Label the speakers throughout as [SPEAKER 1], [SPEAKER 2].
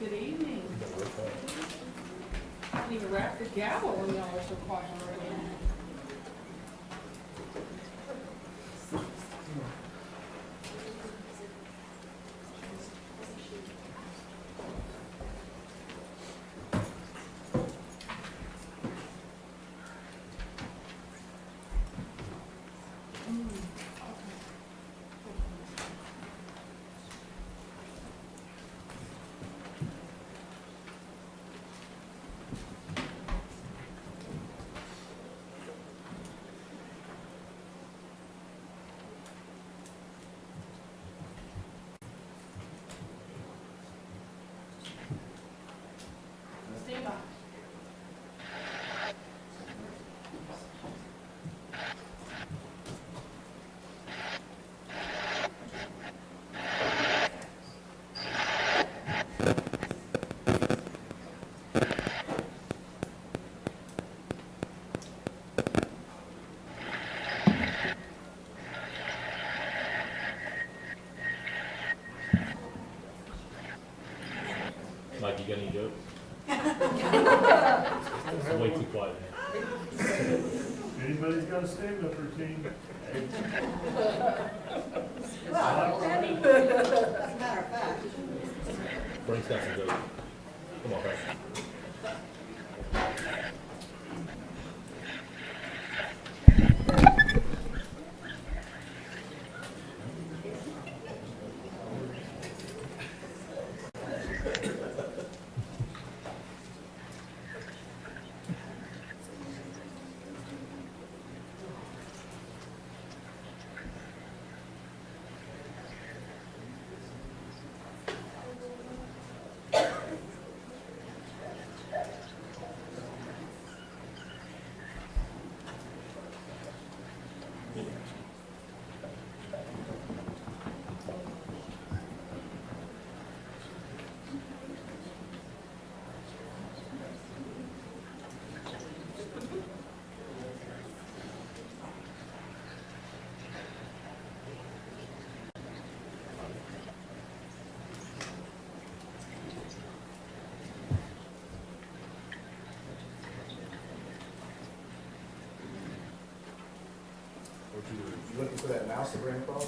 [SPEAKER 1] Good evening. I didn't even wrap the gavel when y'all are so quiet already. Stand by.
[SPEAKER 2] Mike, you got any jokes? I'm way too quiet.
[SPEAKER 3] Anybody's got a stand-up routine?
[SPEAKER 2] Frank's got some jokes. Come on, Frank.
[SPEAKER 4] You looking for that mouse that ran across?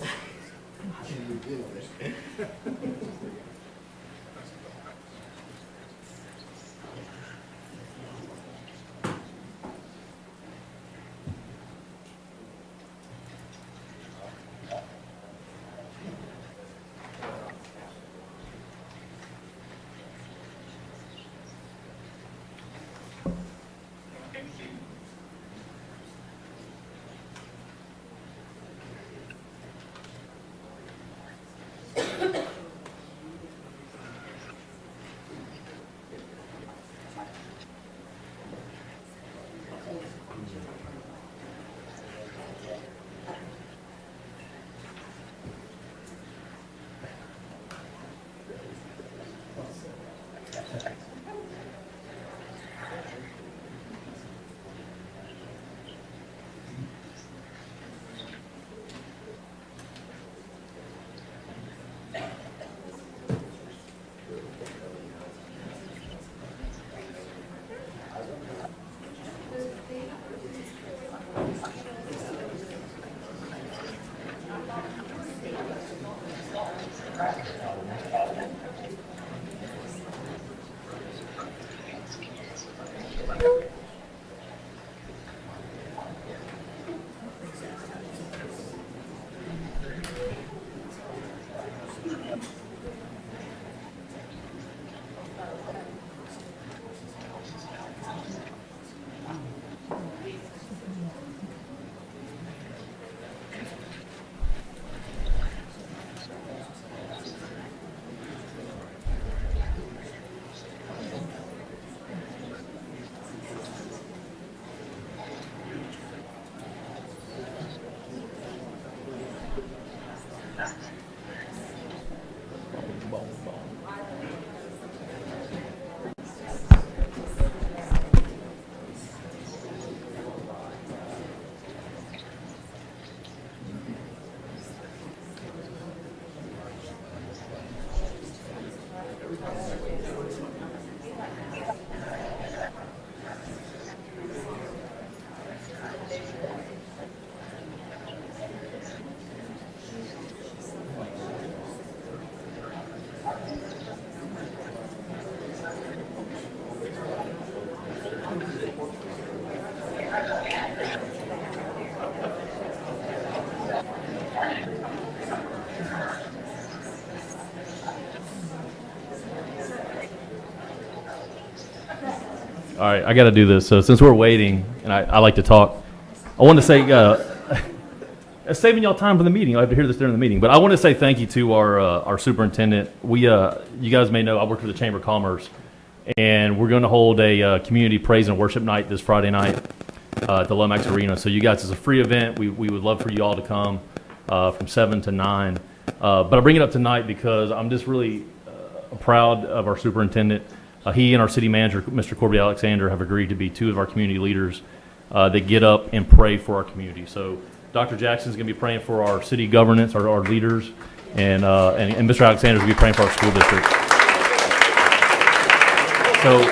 [SPEAKER 2] All right, I got to do this. So since we're waiting, and I like to talk, I want to say, saving y'all time for the meeting. I have to hear this during the meeting, but I want to say thank you to our superintendent. You guys may know I work for the Chamber of Commerce, and we're going to hold a community praise and worship night this Friday night at the Lomax Arena. So you guys, it's a free event. We would love for you all to come from 7 to 9. But I bring it up tonight because I'm just really proud of our superintendent. He and our city manager, Mr. Corby Alexander, have agreed to be two of our community leaders that get up and pray for our community. So Dr. Jackson is going to be praying for our city governance, our leaders, and Mr. Alexander is going to be praying for our school district. So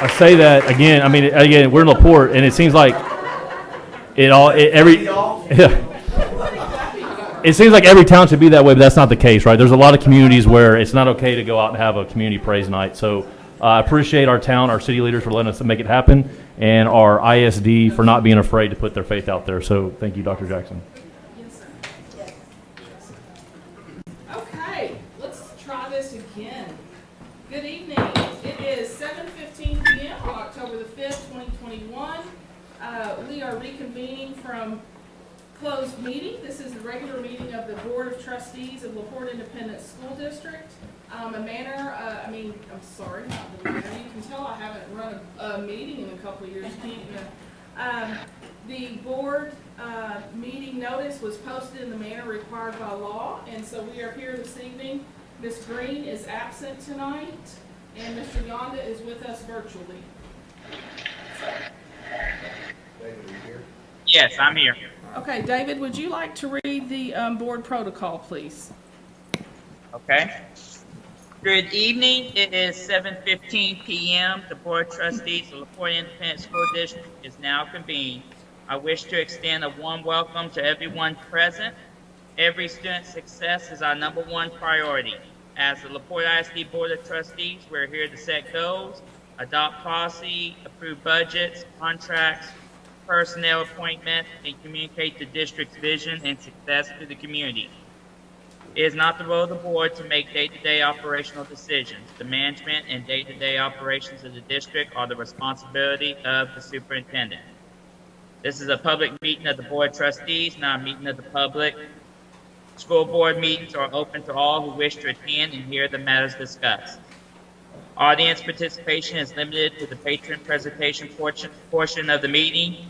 [SPEAKER 2] I say that again. I mean, again, we're in LaPorte, and it seems like it seems like every town should be that way, but that's not the case, right? There's a lot of communities where it's not okay to go out and have a community praise night. So I appreciate our town, our city leaders for letting us make it happen, and our ISD for not being afraid to put their faith out there. So thank you, Dr. Jackson.
[SPEAKER 1] Yes, sir. Okay, let's try this again. Good evening. It is 7:15 p.m. on October the 5th, 2021. We are reconvening from closed meeting. This is the regular meeting of the Board of Trustees of LaPorte Independent School District. I'm sorry, not the manner. You can tell I haven't run a meeting in a couple of years, can't you? The board meeting notice was posted in the manner required by law, and so we are here this evening. Ms. Green is absent tonight, and Mr. Yonda is with us virtually.
[SPEAKER 4] David, are you here?
[SPEAKER 5] Yes, I'm here.
[SPEAKER 1] Okay, David, would you like to read the board protocol, please?
[SPEAKER 5] Okay. Good evening. It is 7:15 p.m. The Board of Trustees of LaPorte Independent School District is now convened. I wish to extend a warm welcome to everyone present. Every student's success is our #1 priority. As the LaPorte ISD Board of Trustees, we're here to set goals, adopt policy, approve budgets, contracts, personnel appointments, and communicate the district's vision and success to the community. It is not the role of the board to make day-to-day operational decisions. The management and day-to-day operations of the district are the responsibility of the superintendent. This is a public meeting of the Board of Trustees, not a meeting of the public. School board meetings are open to all who wish to attend and hear the matters discussed. Audience participation is limited to the patron presentation portion of the meeting.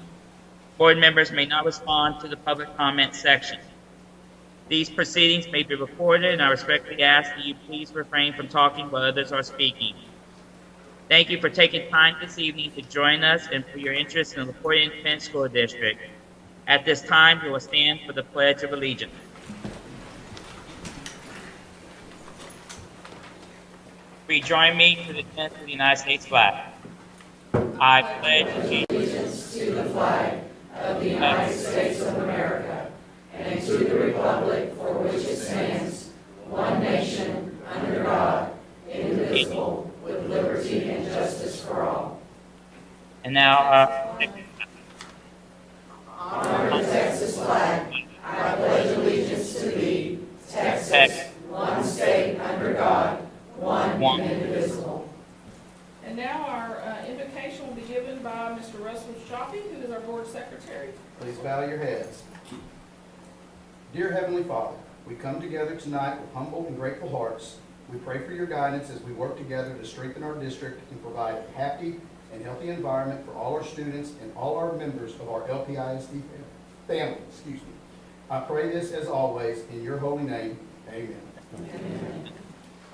[SPEAKER 5] Board members may not respond to the public comment section. These proceedings may be recorded, and I respectfully ask that you please refrain from talking while others are speaking. Thank you for taking time this evening to join us and for your interest in the LaPorte Independent School District. At this time, we will stand for the Pledge of Allegiance. Will you join me to the defense of the United States flag? I pledge allegiance
[SPEAKER 6] to the flag of the United States of America and to the republic for which it stands, one nation, under God, indivisible, with liberty and justice for all.
[SPEAKER 5] And now,
[SPEAKER 6] Honor the Texas flag. I pledge allegiance to thee, Texas, one state under God, one indivisible.
[SPEAKER 1] And now our invocation will be given by Mr. Russell Shopping, who is our board secretary.
[SPEAKER 4] Please bow your heads. Dear Heavenly Father, we come together tonight with humble and grateful hearts. We pray for your guidance as we work together to strengthen our district and provide a happy and healthy environment for all our students and all our members of our LPISD family. I pray this as always in your holy name. Amen.
[SPEAKER 1] Amen.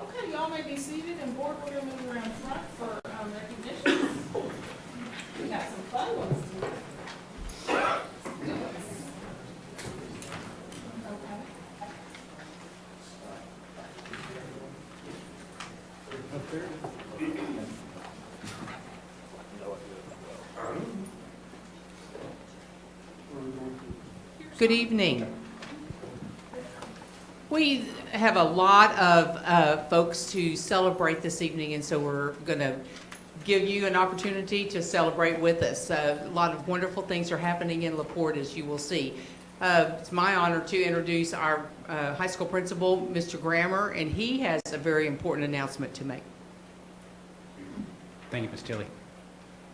[SPEAKER 1] Okay, y'all may be seated, and board, we're going to move around front for recognitions. We got some fun ones tonight. Good ones. Good evening.
[SPEAKER 7] have a lot of folks to celebrate this evening, and so we're going to give you an opportunity to celebrate with us. A lot of wonderful things are happening in LaPorte, as you will see. It's my honor to introduce our high school principal, Mr. Grammer, and he has a very important announcement to make.
[SPEAKER 8] Thank you, Ms. Tilly.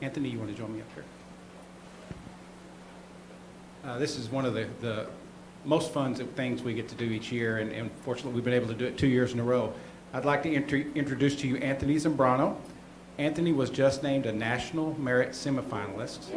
[SPEAKER 8] Anthony, you want to join me up here? This is one of the most fun things we get to do each year, and fortunately we've been able to do it 2 years in a row. I'd like to introduce to you Anthony Zambrano. Anthony was just named a National Merit Semifinalist.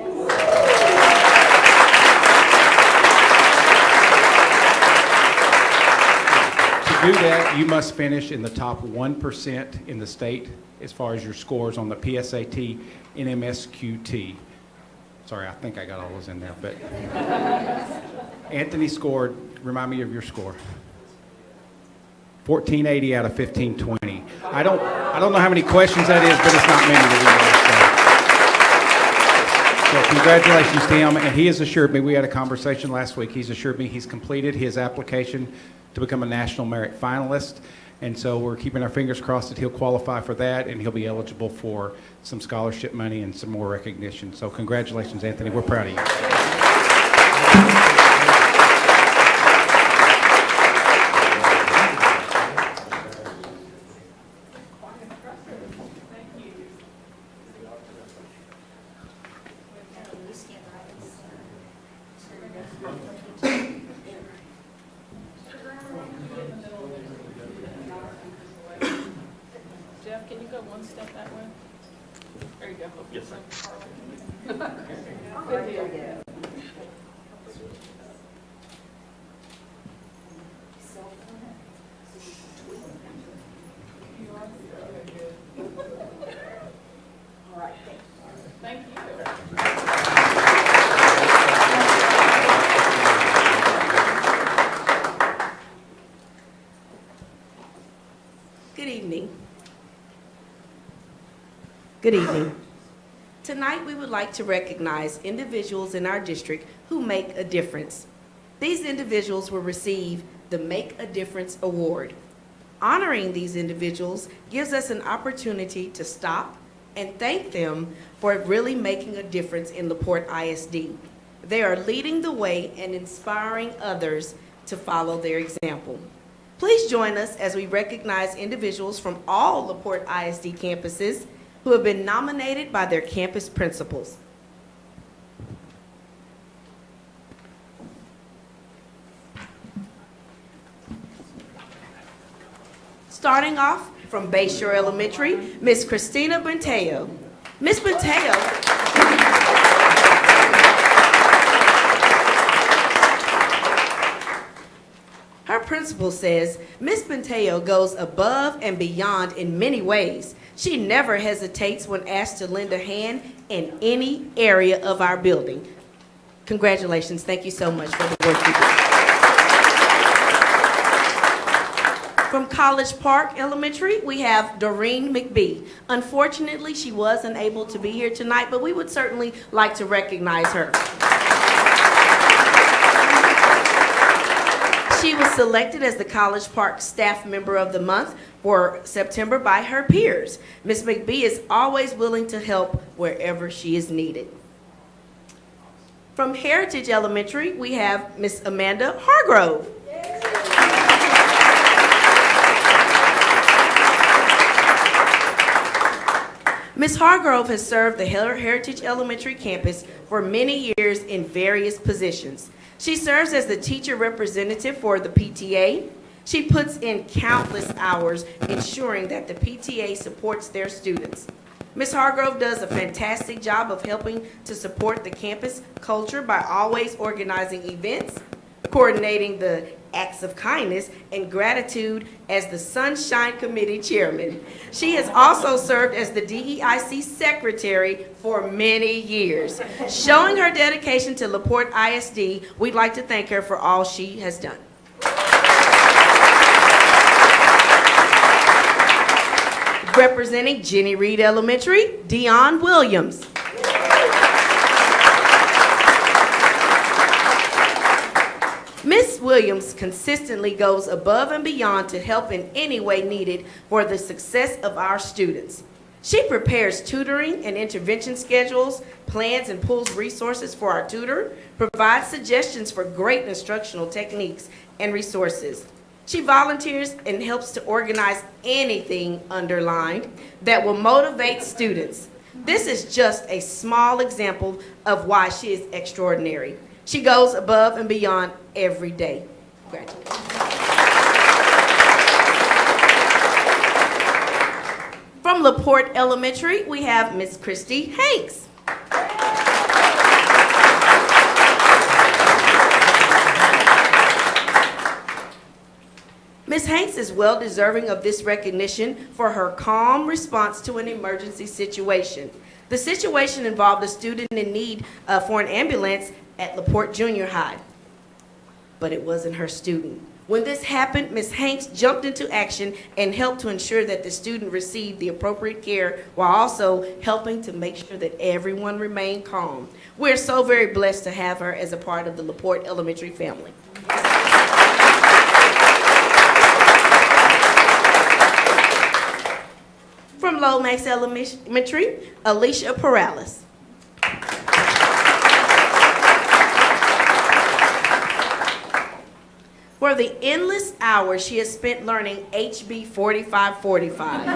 [SPEAKER 8] To do that, you must finish in the top 1% in the state as far as your scores on the PSAT and MSQT. Sorry, I think I got all those in there, but Anthony scored, remind me of your score. 1480 out of 1520. I don't know how many questions that is, but it's not many. So congratulations to him, and he has assured me, we had a conversation last week, he's assured me he's completed his application to become a National Merit Finalist, and so we're keeping our fingers crossed that he'll qualify for that, and he'll be eligible for some scholarship money and some more recognition. So congratulations, Anthony, we're proud of you.
[SPEAKER 1] Jeff, can you go one step that way? There you go. Yes, sir. Good deal.
[SPEAKER 6] All right,
[SPEAKER 1] Thank you.
[SPEAKER 9] Good evening. Good evening. Tonight, we would like to recognize individuals in our district who make a difference. These individuals will receive the Make a Difference Award. Honoring these individuals gives us an opportunity to stop and thank them for really making a difference in the Porte ISD. They are leading the way and inspiring others to follow their example. Please join us as we recognize individuals from all the Porte ISD campuses who have been nominated by their campus principals. Starting off from Bayshore Elementary, Miss Christina Barlow. Miss Barlow Her principal says Miss Barlow goes above and beyond in many ways. She never hesitates when asked to lend a hand in any area of our building. Congratulations. Thank you so much for the work you do. From College Park Elementary, we have Doreen McBee. Unfortunately, she was unable to be here tonight, but we would certainly like to recognize her. She was selected as the College Park Staff Member of the Month for September by her peers. Ms. McBee is always willing to help wherever she is needed. From Heritage Elementary, we have Ms. Amanda Hargrove. Ms. Hargrove has served the Heritage Elementary campus for many years in various positions. She serves as the teacher representative for the PTA. She puts in countless hours ensuring that the PTA supports their students. Ms. Hargrove does a fantastic job of helping to support the campus culture by always organizing events, coordinating the acts of kindness and gratitude as the Sunshine Committee Chairman. She has also served as the DEIC Secretary for many years. Showing her dedication to LaPorte ISD, we'd like to thank her for all she has done. Representing Jenny Reed Elementary, Dion Williams. Ms. Williams consistently goes above and beyond to help in any way needed for the success of our students. She prepares tutoring and intervention schedules, plans and pulls resources for our tutor, provides suggestions for great instructional techniques and resources. She volunteers and helps to organize anything underlined that will motivate students. This is just a small example of why she is extraordinary. She goes above and beyond every day. Congratulations. From LaPorte Elementary, we have Miss Christy Hanks. Ms. Hanks is well deserving of this recognition for her calm response to an emergency situation. The situation involved a student in need for an ambulance at LaPorte Junior High, but it wasn't her student. When this happened, Ms. Hanks jumped into action and helped to ensure that the student received the appropriate care while also helping to make sure that everyone remained calm. We're so very blessed to have her as a part of the LaPorte Elementary family. From Lomax Elementary, Alicia Perales. For the endless hours she has spent learning HB 4545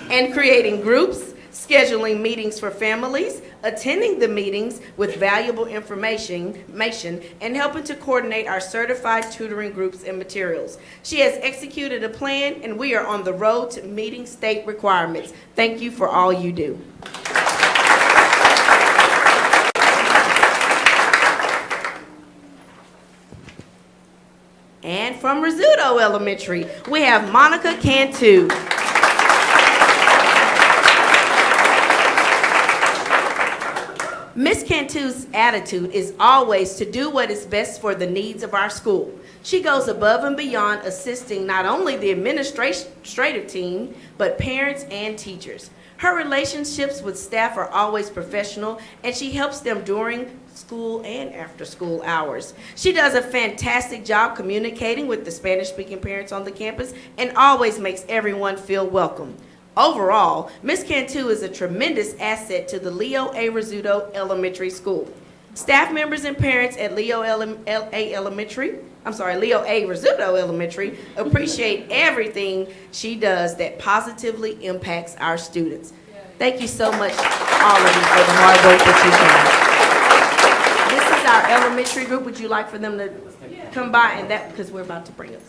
[SPEAKER 9] and creating groups, scheduling meetings for families, attending the meetings with valuable information, and helping to coordinate our certified tutoring groups and materials. She has executed a plan, and we are on the road to meeting state requirements. Thank you for all you do. And from Rizzuto Elementary, we have Monica Cantu. Miss Cantu's attitude is always to do what is best for the needs of our school. She goes above and beyond, assisting not only the administrative team, but parents and teachers. Her relationships with staff are always professional, and she helps them during school and after school hours. She does a fantastic job communicating with the Spanish-speaking parents on the campus and always makes everyone feel welcome. Overall, Ms. Cantu is a tremendous asset to the Leo A. Rizzuto Elementary School. Staff members and parents at Leo A. Rizzuto Elementary appreciate everything she does that positively impacts our students. Thank you so much, all of you, for the hard work that you do. This is our elementary group. Would you like for them to come by and that, because we're about to bring us.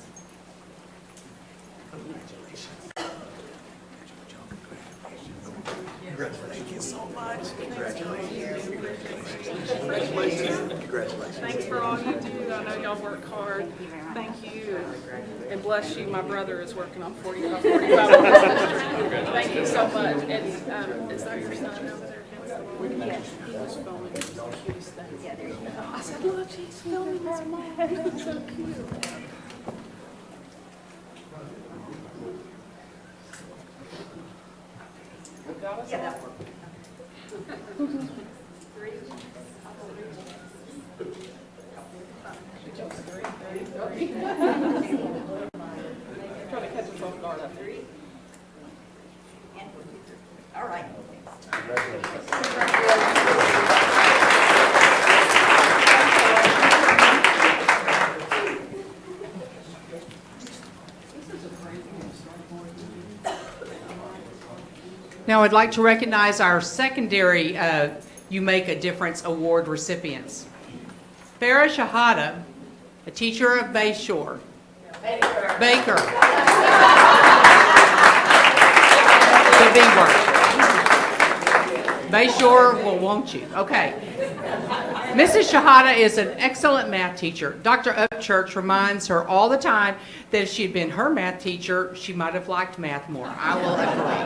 [SPEAKER 10] Thank you so much.
[SPEAKER 11] Thanks for all you do. I know y'all work hard. Thank you. And bless you, my brother is working on 45. Thank you so much. And is that your son over there? Yes. He was filming the cutest thing. Yeah, there you go. I said, look, he's filming his mom. That's so cute. Yeah, that worked. Trying to catch us off guard up there.
[SPEAKER 6] All right.
[SPEAKER 7] Now I'd like to recognize our secondary You Make a Difference Award recipients. Farah Shahada, a teacher of Bayshore. Baker. The big word. Bayshore will want you. Okay. Mrs. Shahada is an excellent math teacher. Dr. Upchurch reminds her all the time that if she'd been her math teacher, she might have liked math more. I will agree.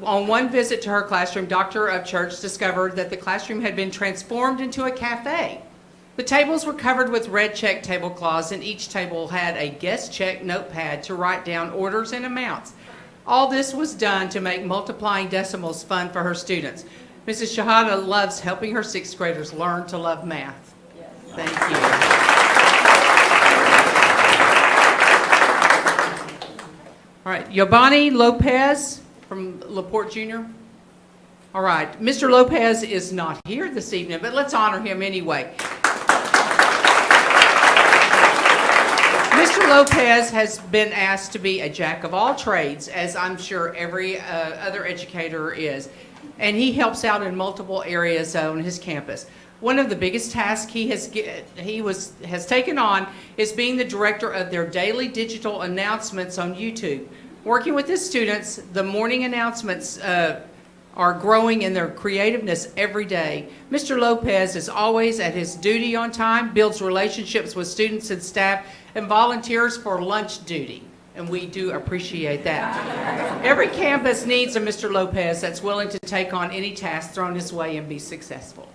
[SPEAKER 7] On one visit to her classroom, Dr. Upchurch discovered that the classroom had been transformed into a cafe. The tables were covered with red check tablecloths, and each table had a guest check notepad to write down orders and amounts. All this was done to make multiplying decimals fun for her students. Mrs. Shahada loves helping her sixth graders learn to love math. Thank you. All right, Yobani Lopez from LaPorte Jr. All right, Mr. Lopez is not here this evening, but let's honor him anyway. Mr. Lopez has been asked to be a jack of all trades, as I'm sure every other educator is, and he helps out in multiple areas on his campus. One of the biggest tasks he has taken on is being the director of their daily digital announcements on YouTube. Working with his students, the morning announcements are growing in their creativeness every day. Mr. Lopez is always at his duty on time, builds relationships with students and staff, and volunteers for lunch duty. And we do appreciate that. Every campus needs a Mr. Lopez that's willing to take on any task thrown his way and be successful.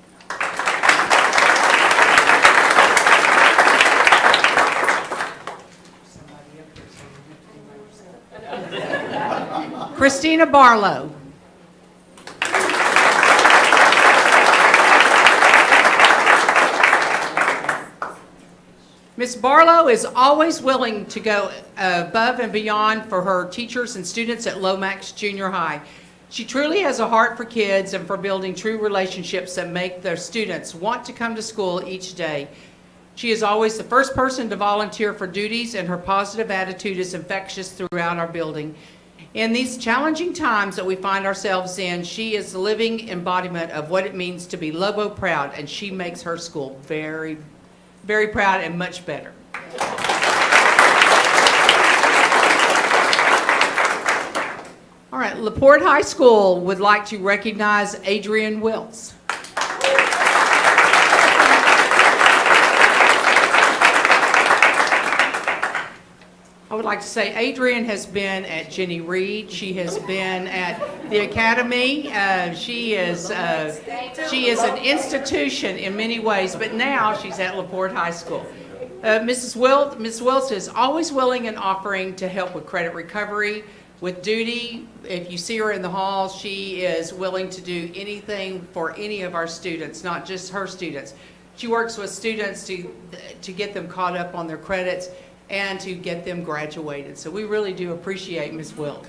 [SPEAKER 7] Christina Barlow. Ms. Barlow is always willing to go above and beyond for her teachers and students at Lomax Junior High. She truly has a heart for kids and for building true relationships that make their students want to come to school each day. She is always the first person to volunteer for duties, and her positive attitude is infectious throughout our building. In these challenging times that we find ourselves in, she is the living embodiment of what it means to be Lobo proud, and she makes her school very, very proud and much better. All right, LaPorte High School would like to recognize Adrian Wiltz. I would like to say Adrian has been at Jenny Reed. She has been at the Academy. She is an institution in many ways, but now she's at LaPorte High School. Ms. Wiltz is always willing and offering to help with credit recovery, with duty. If you see her in the hall, she is willing to do anything for any of our students, not just her students. She works with students to get them caught up on their credits and to get them graduated. So we really do appreciate Ms. Wiltz.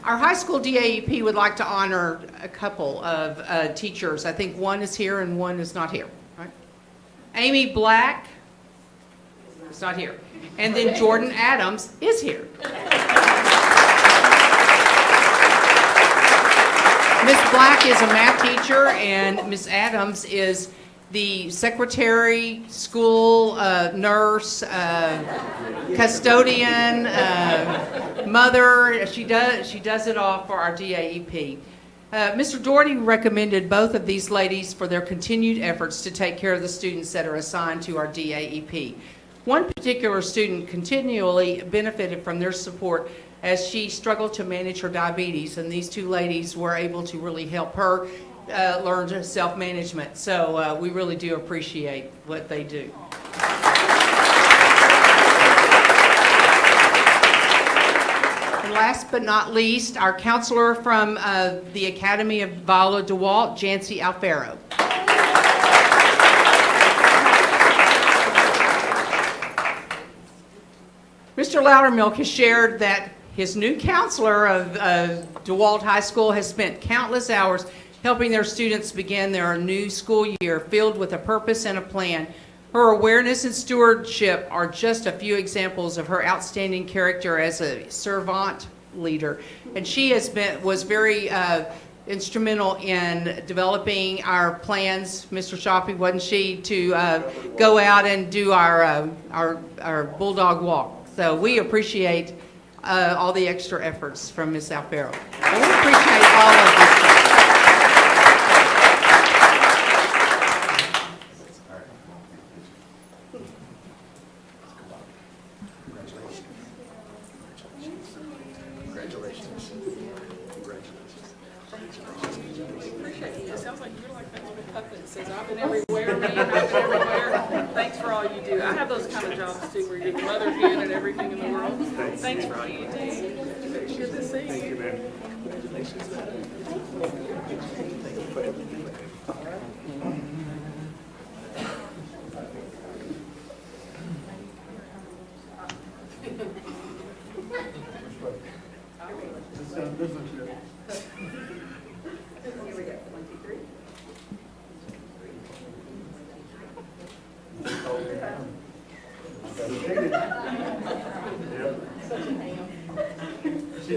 [SPEAKER 7] Our high school DAEP would like to honor a couple of teachers. I think one is here and one is not here. Right? Amy Black is not here. And then Jordan Adams is here. Ms. Black is a math teacher, and Ms. Adams is the secretary, school nurse, custodian, mother. She does it all for our DAEP. Mr. Doherty recommended both of these ladies for their continued efforts to take care of the students that are assigned to our DAEP. One particular student continually benefited from their support as she struggled to manage her diabetes, and these two ladies were able to really help her learn self-management. So we really do appreciate what they do. And last but not least, our counselor from the Academy of Viola DeWalt, Jancy Alfaro. Mr. Loudermilk has shared that his new counselor of DeWalt High School has spent countless hours helping their students begin their new school year filled with a purpose and a plan. Her awareness and stewardship are just a few examples of her outstanding character as a servant leader. And she was very instrumental in developing our plans, Mr. Shopping, wasn't she, to go out and do our Bulldog Walk. So we appreciate all the extra efforts from Ms. Alfaro. And we appreciate all of this.
[SPEAKER 11] It sounds like you're like that little puppet that says, I've been everywhere, man, I've been everywhere. Thanks for all you do. I have those kind of jobs too, where you're the mother hen and everything in the world. Thanks for all you do. Good to see you.
[SPEAKER 3] Thank you, man. She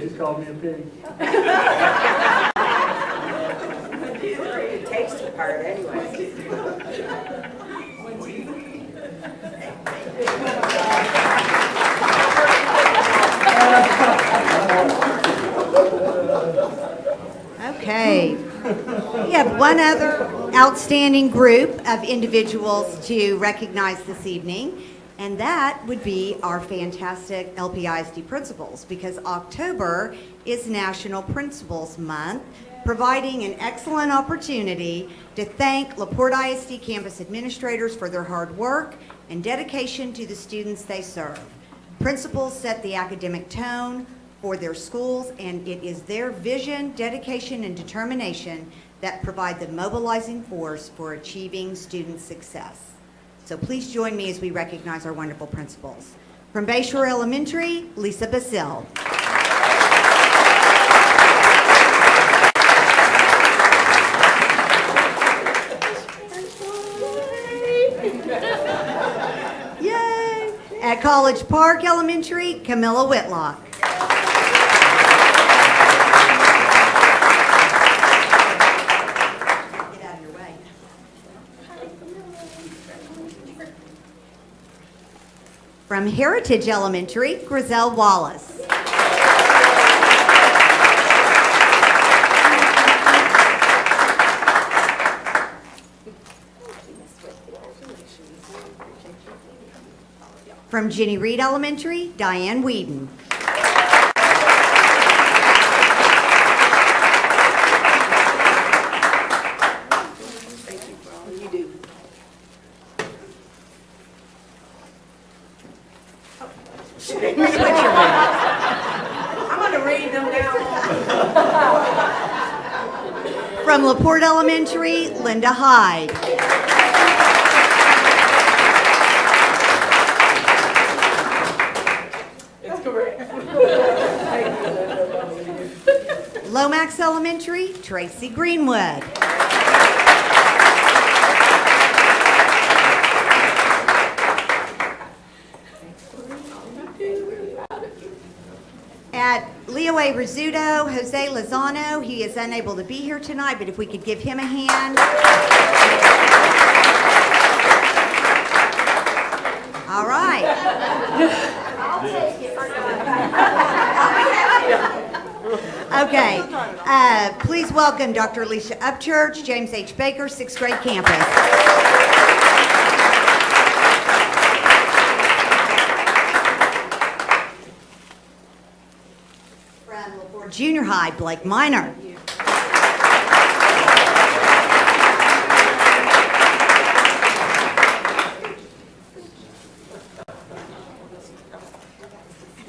[SPEAKER 3] just called me a pig.
[SPEAKER 6] It takes the part anyway.
[SPEAKER 12] Okay. We have one other outstanding group of individuals to recognize this evening, and that would be our fantastic LPISD principals, because October is National Principals Month, providing an excellent opportunity to thank LaPorte ISD campus administrators for their hard work and dedication to the students they serve. Principals set the academic tone for their schools, and it is their vision, dedication, and determination that provide the mobilizing force for achieving student success. So please join me as we recognize our wonderful principals. From Bayshore Elementary, Lisa Basil. Yay! At College Park Elementary, Camilla Whitlock. From Heritage Elementary, Griselle Wallace. From Jenny Reed Elementary, Diane Whedon.
[SPEAKER 6] I'm going to read them now.
[SPEAKER 12] From LaPorte Elementary, Linda Hyde.
[SPEAKER 6] It's correct.
[SPEAKER 12] Lomax Elementary, Tracy Greenwood. At Leo A. Rizzuto, Jose Lozano, he is unable to be here tonight, but if we could give him a hand. All right.
[SPEAKER 6] I'll take it.
[SPEAKER 12] Okay. Please welcome Dr. Alicia Upchurch, James H. Baker, 6th grade campus. Junior High, Blake Minor.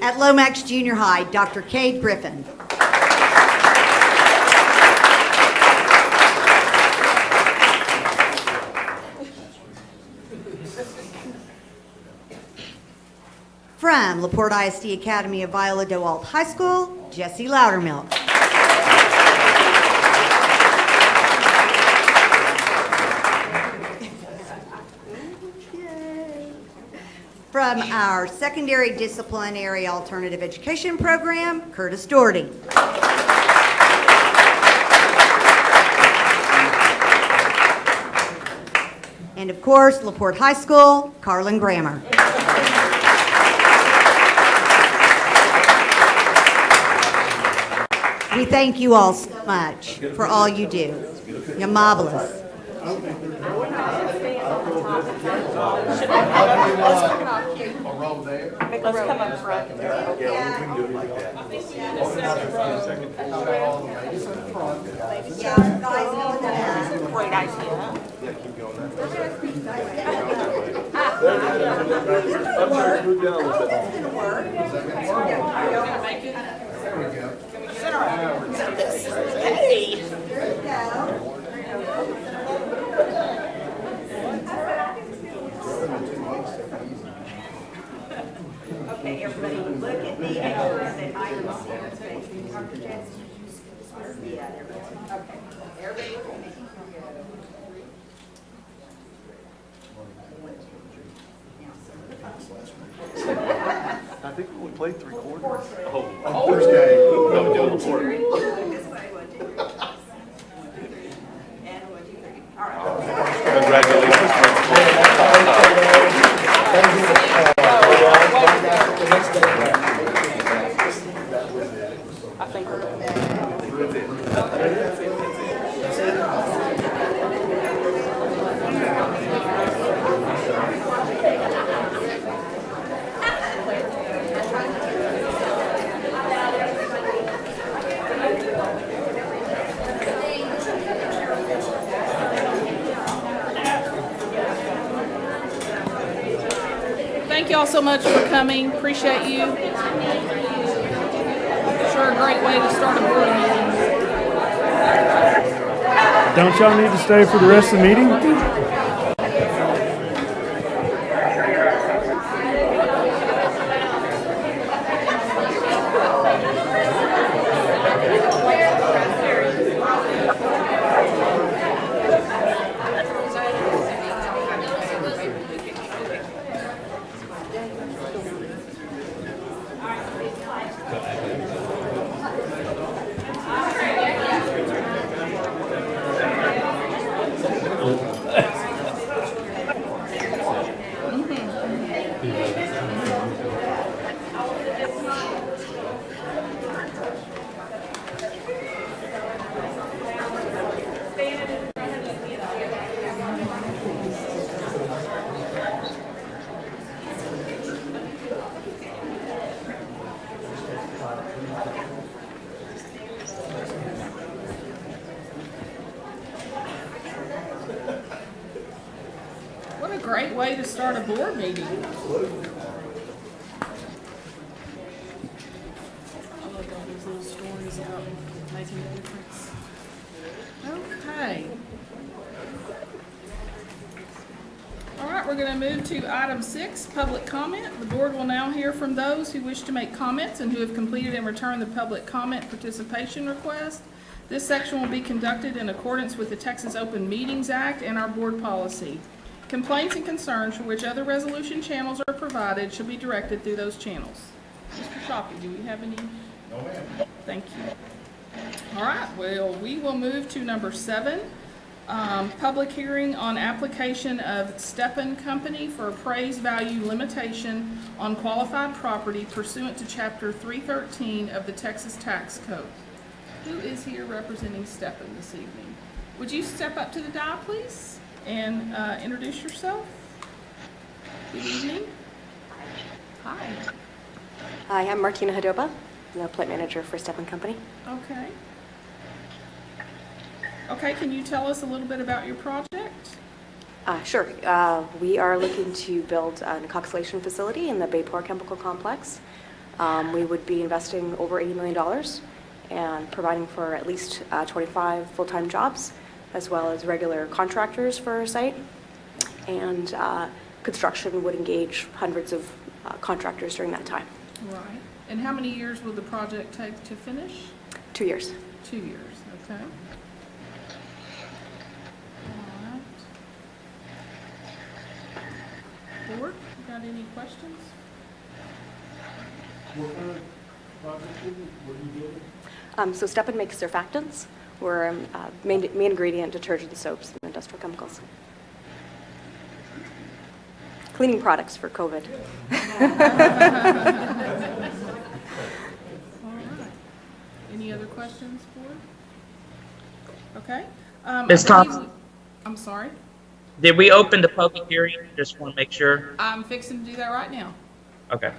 [SPEAKER 12] At Lomax Junior High, Dr. Cade Griffin. From LaPorte ISD Academy of Viola DeWalt High School, Jesse Loudermilk. From our Secondary Disciplinary Alternative Education Program, Curtis Doherty. And of course, LaPorte High School, Carlin Grammer. We thank you all so much for all you do. You're marvelous.
[SPEAKER 4] A row there.
[SPEAKER 6] Let's come up front.
[SPEAKER 4] Yeah, we can do it like that.
[SPEAKER 6] Great idea.
[SPEAKER 4] Yeah, keep going.
[SPEAKER 3] I'm sorry, move down a little bit.
[SPEAKER 4] There we go.
[SPEAKER 6] Center
[SPEAKER 12] Okay, everybody, look at me and that I can see your face. Yeah, there we go. Okay, everybody look at me.
[SPEAKER 3] I think we played 3/4.
[SPEAKER 4] Thursday.
[SPEAKER 2] No, Joe, report.
[SPEAKER 12] This way, 1, 2, 3. And 1, 2, 3. All right.
[SPEAKER 2] Congratulations.
[SPEAKER 11] I think we're done. Thank you all so much for coming. Appreciate you. Sure, a great way to start a board meeting.
[SPEAKER 3] Don't y'all need to stay for the rest of the meeting?
[SPEAKER 1] What a great way to start a board meeting. I love all these little stories about making a difference. Okay. All right, we're going to move to item 6, public comment. The board will now hear from those who wish to make comments and who have completed and returned the public comment participation request. This section will be conducted in accordance with the Texas Open Meetings Act and our board policy. Complaints and concerns for which other resolution channels are provided should be directed through those channels. Mr. Shoppy, do we have any?
[SPEAKER 4] No, ma'am.
[SPEAKER 1] Thank you. All right, well, we will move to number 7, public hearing on application of Steppen Company for appraised value limitation on qualified property pursuant to Chapter 313 of the Texas Tax Code. Who is here representing Steppen this evening? Would you step up to the dial, please, and introduce yourself? Good evening. Hi.
[SPEAKER 13] Hi, I'm Martina Hadoba, the plant manager for Steppen Company.
[SPEAKER 1] Okay. Okay, can you tell us a little bit about your project?
[SPEAKER 13] Sure. We are looking to build an alkoxylation facility in the Bayport Chemical Complex. We would be investing over $80 million and providing for at least 25 full-time jobs, as well as regular contractors for our site. And construction would engage hundreds of contractors during that time.
[SPEAKER 1] Right. And how many years will the project take to finish?
[SPEAKER 13] 2 years.
[SPEAKER 1] 2 years, okay. All right. Board, you got any questions?
[SPEAKER 3] What kind of project is it? What are you doing?
[SPEAKER 13] So Steppen makes surfactants. We're main ingredient detergent, soaps, and industrial chemicals. Cleaning products for COVID.
[SPEAKER 1] All right. Any other questions, board? Okay.
[SPEAKER 5] Ms.
[SPEAKER 1] I believe
[SPEAKER 5] Thompson?
[SPEAKER 1] I'm sorry?
[SPEAKER 5] Did we open the public hearing? Just want to make sure.
[SPEAKER 1] I'm fixing to do that right now.
[SPEAKER 5] Okay.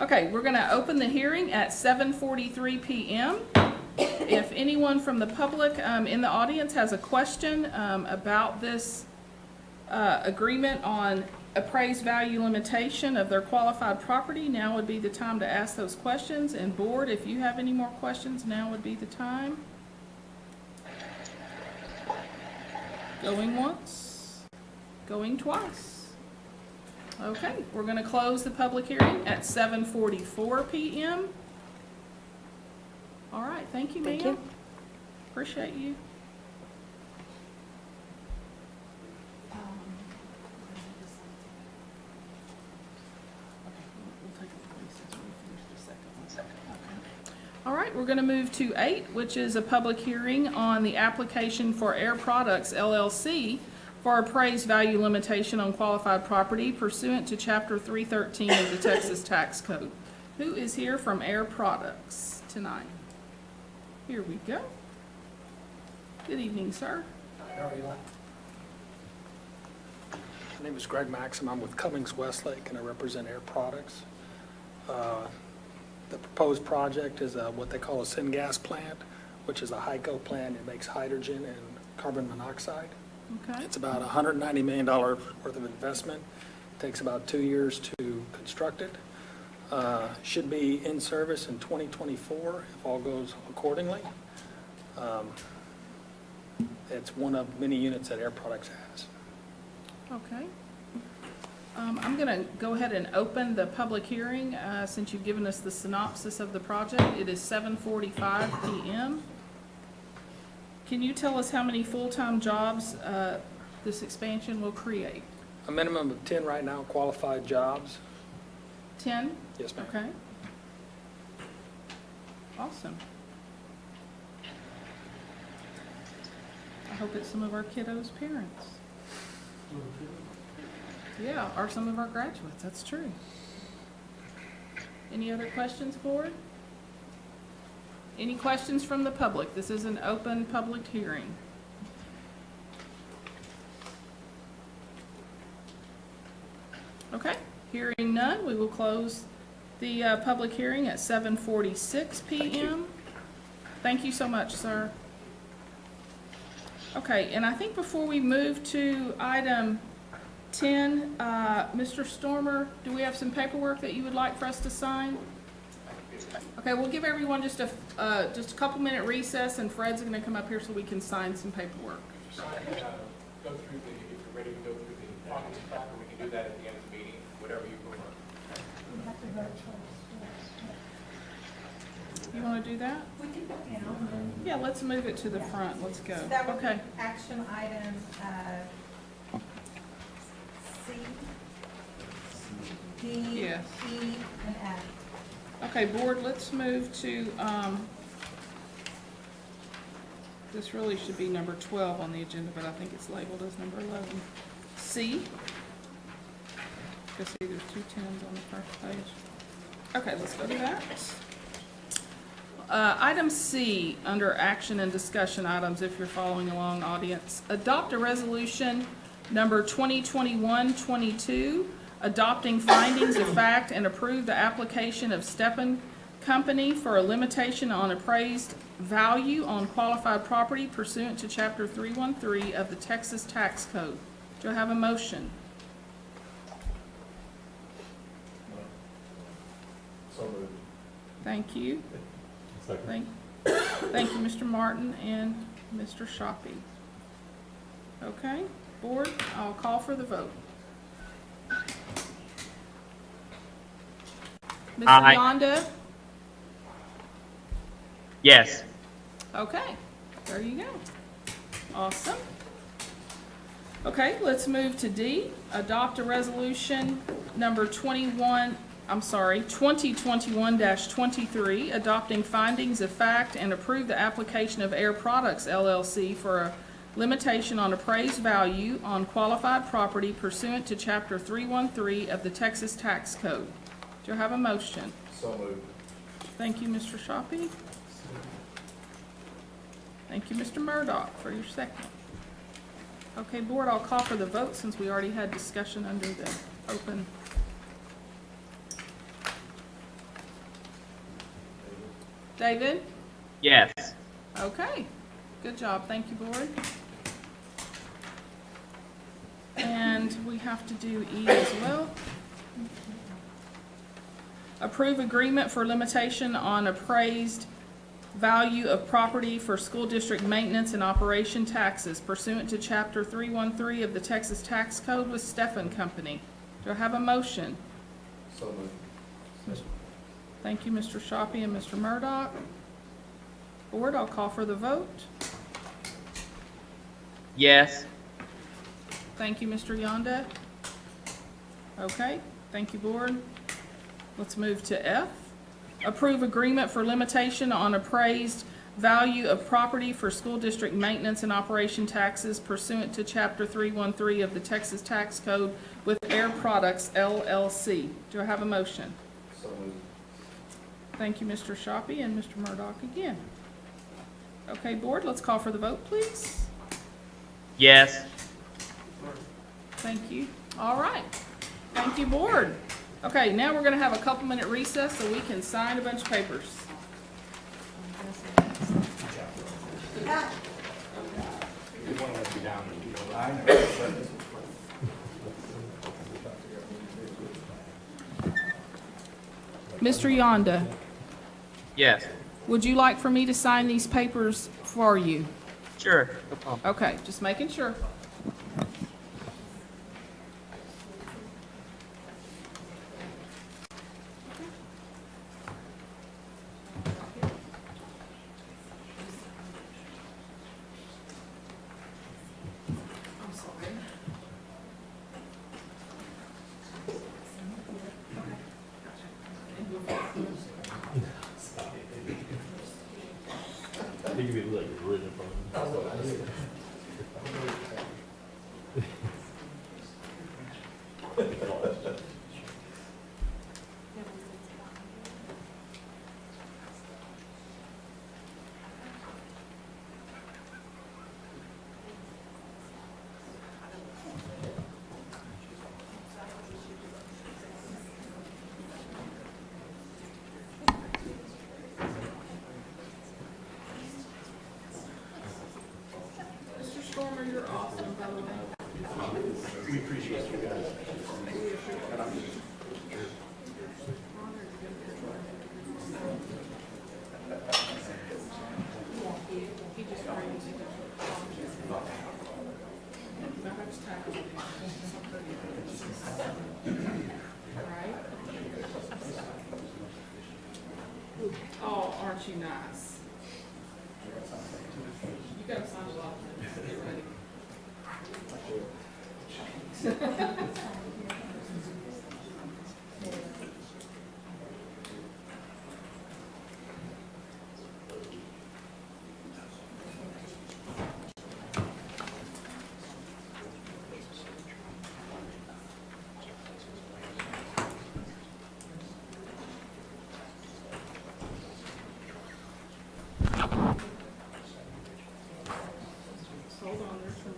[SPEAKER 1] Okay, we're going to open the hearing at 7:43 p.m. If anyone from the public in the audience has a question about this agreement on appraised value limitation of their qualified property. Now would be the time to ask those questions. And board, if you have any more questions, now would be the time. Going once, going twice. Okay, we're going to close the public hearing at 7:44 p.m. All right, thank you, ma'am.
[SPEAKER 13] Thank you.
[SPEAKER 1] Appreciate you. All right, we're going to move to 8, which is a public hearing on the application for Air Products LLC for appraised value limitation on qualified property pursuant to Chapter 313 of the Texas Tax Code. Who is here from Air Products tonight? Here we go. Good evening, sir.
[SPEAKER 10] How are you? My name is Greg Maxim. I'm with Cummings Westlake, and I represent Air Products. The proposed project is what they call a syngas plant, which is a HYCO plant. It makes hydrogen and carbon monoxide.
[SPEAKER 1] Okay.
[SPEAKER 10] It's about $190 million worth of investment. It takes about 2 years to construct it. Should be in service in 2024 if all goes accordingly. It's one of many units that Air Products has.
[SPEAKER 1] Okay. I'm going to go ahead and open the public hearing since you've given us the synopsis of the project. It is 7:45 p.m. Can you tell us how many full-time jobs this expansion will create?
[SPEAKER 10] A minimum of 10 right now, qualified jobs.
[SPEAKER 1] 10?
[SPEAKER 10] Yes, ma'am.
[SPEAKER 1] Okay. Awesome. I hope it's some of our kiddos' parents. Yeah, or some of our graduates, that's true. Any other questions, board? Any questions from the public? This is an open public hearing. Okay, hearing none, we will close the public hearing at 7:46 p.m. Thank you so much, sir. Okay, and I think before we move to item 10, Mr. Stormer, do we have some paperwork that you would like for us to sign? Okay, we'll give everyone just a couple minute recess, and Fred's going to come up here so we can sign some paperwork.
[SPEAKER 14] Go through if you're ready to go through the documents, we can do that at the end of the meeting, whatever you prefer.
[SPEAKER 1] You want to do that?
[SPEAKER 15] We can go
[SPEAKER 1] Yeah, let's move it to the front. Let's go.
[SPEAKER 15] That would be
[SPEAKER 1] Okay.
[SPEAKER 15] action item C, D,
[SPEAKER 1] Yes.
[SPEAKER 15] E, and F.
[SPEAKER 1] Okay, board, let's move to, this really should be number 12 on the agenda, but I think it's labeled as number 11. C. Because see, there's 2 10s on the first page. Okay, let's go to that. Item C, under action and discussion items, if you're following along, audience. Adopt a resolution number 2021-22, adopting findings of fact and approve the application of Steppen Company for a limitation on appraised value on qualified property pursuant to Chapter 313 of the Texas Tax Code. Do I have a motion?
[SPEAKER 14] So moved.
[SPEAKER 1] Thank you.
[SPEAKER 14] Second.
[SPEAKER 1] Thank you, Mr. Martin and Mr. Shoppy. Okay, board, I'll call for the vote. Mr.
[SPEAKER 5] Aye.
[SPEAKER 1] Yonda?
[SPEAKER 5] Yes.
[SPEAKER 1] Okay, there you go. Awesome. Okay, let's move to D. Adopt a resolution number 2021-23, adopting findings of fact and approve the application of Air Products LLC for a limitation on appraised value on qualified property pursuant to Chapter 313 of the Texas Tax Code. Do I have a motion?
[SPEAKER 14] So moved.
[SPEAKER 1] Thank you, Mr. Shoppy. Thank you, Mr. Murdoch, for your second. Okay, board, I'll call for the vote since we already had discussion under the open. David?
[SPEAKER 5] Yes.
[SPEAKER 1] Okay, good job. Thank you, board. And And we have to do E as well. Approve agreement for limitation on appraised value of property for school district maintenance and operation taxes pursuant to Chapter 313 of the Texas Tax Code with Steppen Company. Do I have a motion?
[SPEAKER 4] So moved.
[SPEAKER 1] Thank you, Mr. Shoppy and Mr. Murdock. Board, I'll call for the vote.
[SPEAKER 5] Yes.
[SPEAKER 1] Thank you, Mr. Yonda. Okay, thank you, board. Let's move to F. Approve agreement for limitation on appraised value of property for school district maintenance and operation taxes pursuant to Chapter 313 of the Texas Tax Code with Air Products LLC. Do I have a motion?
[SPEAKER 4] So moved.
[SPEAKER 1] Thank you, Mr. Shoppy and Mr. Murdock again. Okay, board, let's call for the vote, please.
[SPEAKER 5] Yes.
[SPEAKER 1] Thank you. All right. Thank you, board. Okay, now we're going to have a couple-minute recess so we can sign a bunch of papers. Mr. Yonda,
[SPEAKER 5] Yes.
[SPEAKER 1] would you like for me to sign these papers for you?
[SPEAKER 5] Sure. No problem.
[SPEAKER 1] Okay, just making sure. Mr. Stormer, you're awesome, by the way.
[SPEAKER 3] We appreciate you guys.
[SPEAKER 1] Oh, aren't you nice? You gotta sign a lot. Get ready. Hold on, there's some.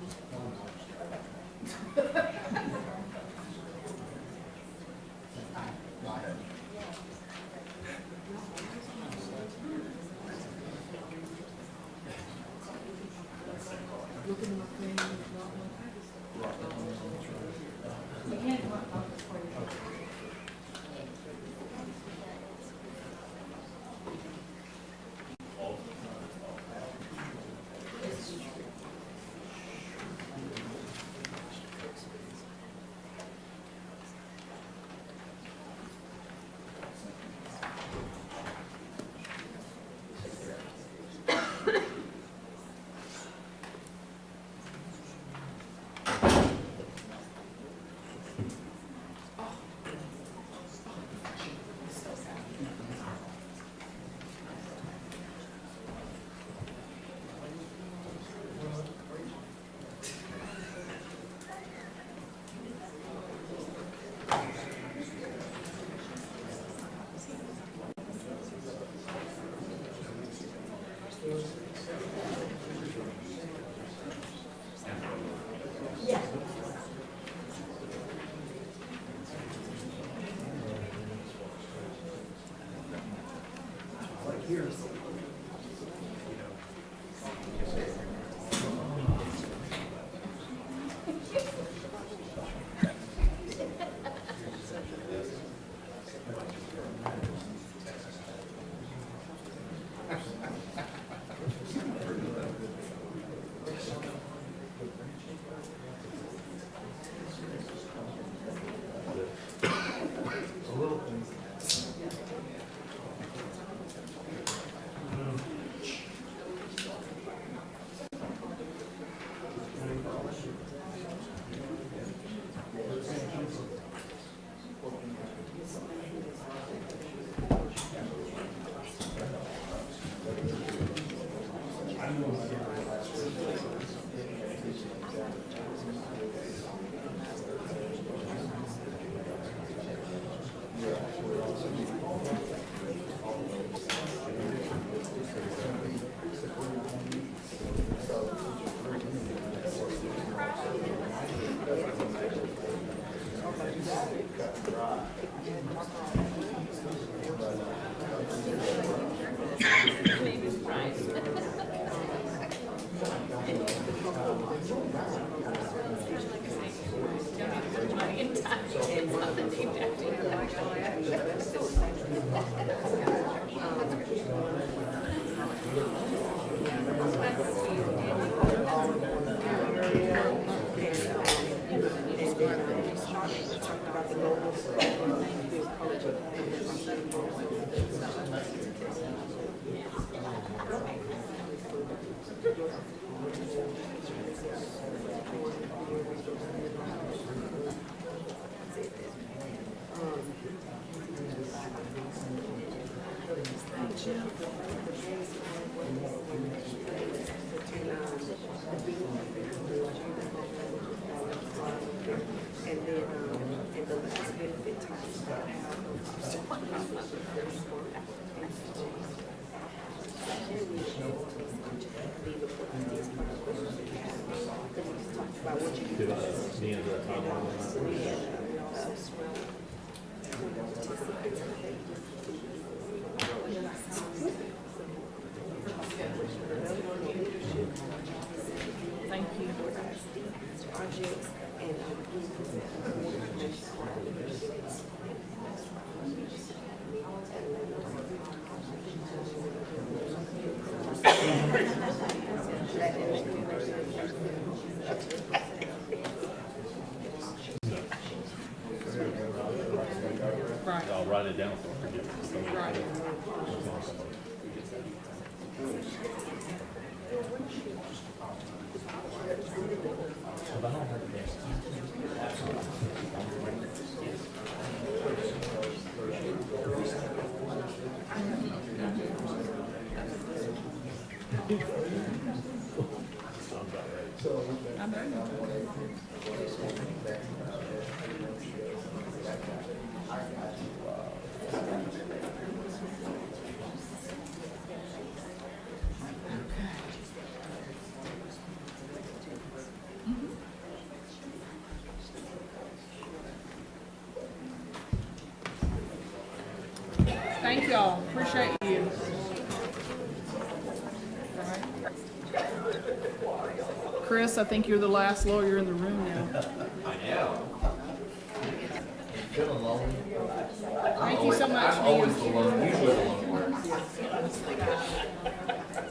[SPEAKER 1] Look at my thing. You can't come up for you. Thank you. Right.
[SPEAKER 2] I'll write it down so I forget.
[SPEAKER 1] Right. I know. Thank y'all, appreciate you. Chris, I think you're the last lawyer in the room now.
[SPEAKER 3] I am. Feeling lonely.
[SPEAKER 1] Thank you so much,
[SPEAKER 3] I'm always the
[SPEAKER 1] Neil.
[SPEAKER 3] lone, usually the lone one.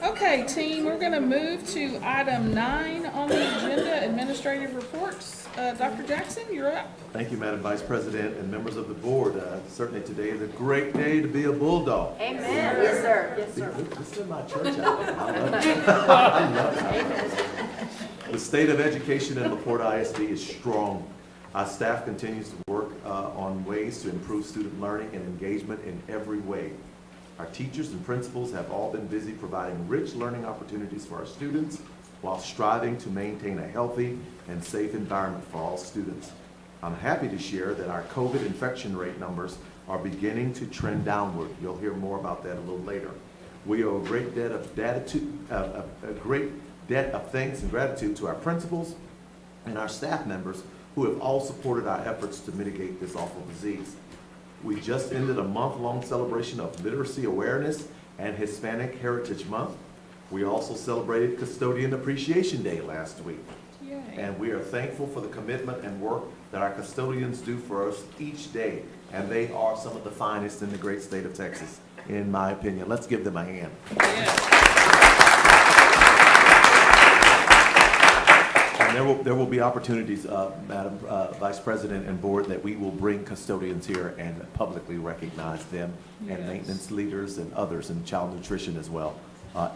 [SPEAKER 1] Okay, team, we're gonna move to item 9 on the agenda, administrative reports. Dr. Jackson, you're up.
[SPEAKER 3] Thank you, Madam Vice President and members of the board. Certainly today is a great day to be a Bulldog.
[SPEAKER 13] Amen. Yes, sir. Yes, sir.
[SPEAKER 3] This is my church out. I love it. I love it. The state of education in LaPorte ISD is strong. Our staff continues to work on ways to improve student learning and engagement in every way. Our teachers and principals have all been busy providing rich learning opportunities for our students while striving to maintain a healthy and safe environment for all students. I'm happy to share that our COVID infection rate numbers are beginning to trend downward. You'll hear more about that a little later. We owe a great debt of thanks and gratitude to our principals and our staff members who have all supported our efforts to mitigate this awful disease. We just ended a month-long celebration of Literacy Awareness and Hispanic Heritage Month. We also celebrated Custodian Appreciation Day last week.
[SPEAKER 1] Yay.
[SPEAKER 3] And we are thankful for the commitment and work that our custodians do for us each day. And they are some of the finest in the great state of Texas, in my opinion. Let's give them a hand. And there will be opportunities, Madam Vice President and Board, that we will bring custodians here and publicly recognize them, and maintenance leaders and others, and child nutrition as well.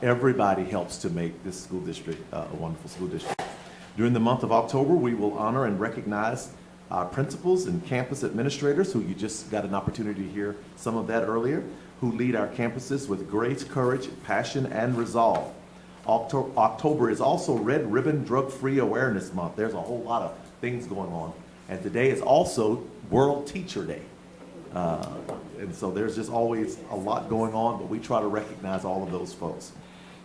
[SPEAKER 3] Everybody helps to make this school district a wonderful school district. During the month of October, we will honor and recognize our principals and campus administrators, who you just got an opportunity to hear some of that earlier, who lead our campuses with great courage, passion, and resolve. October is also Red Ribbon Drug-Free Awareness Month. There's a whole lot of things going on. And today is also World Teacher Day. And so there's just always a lot going on, but we try to recognize all of those folks.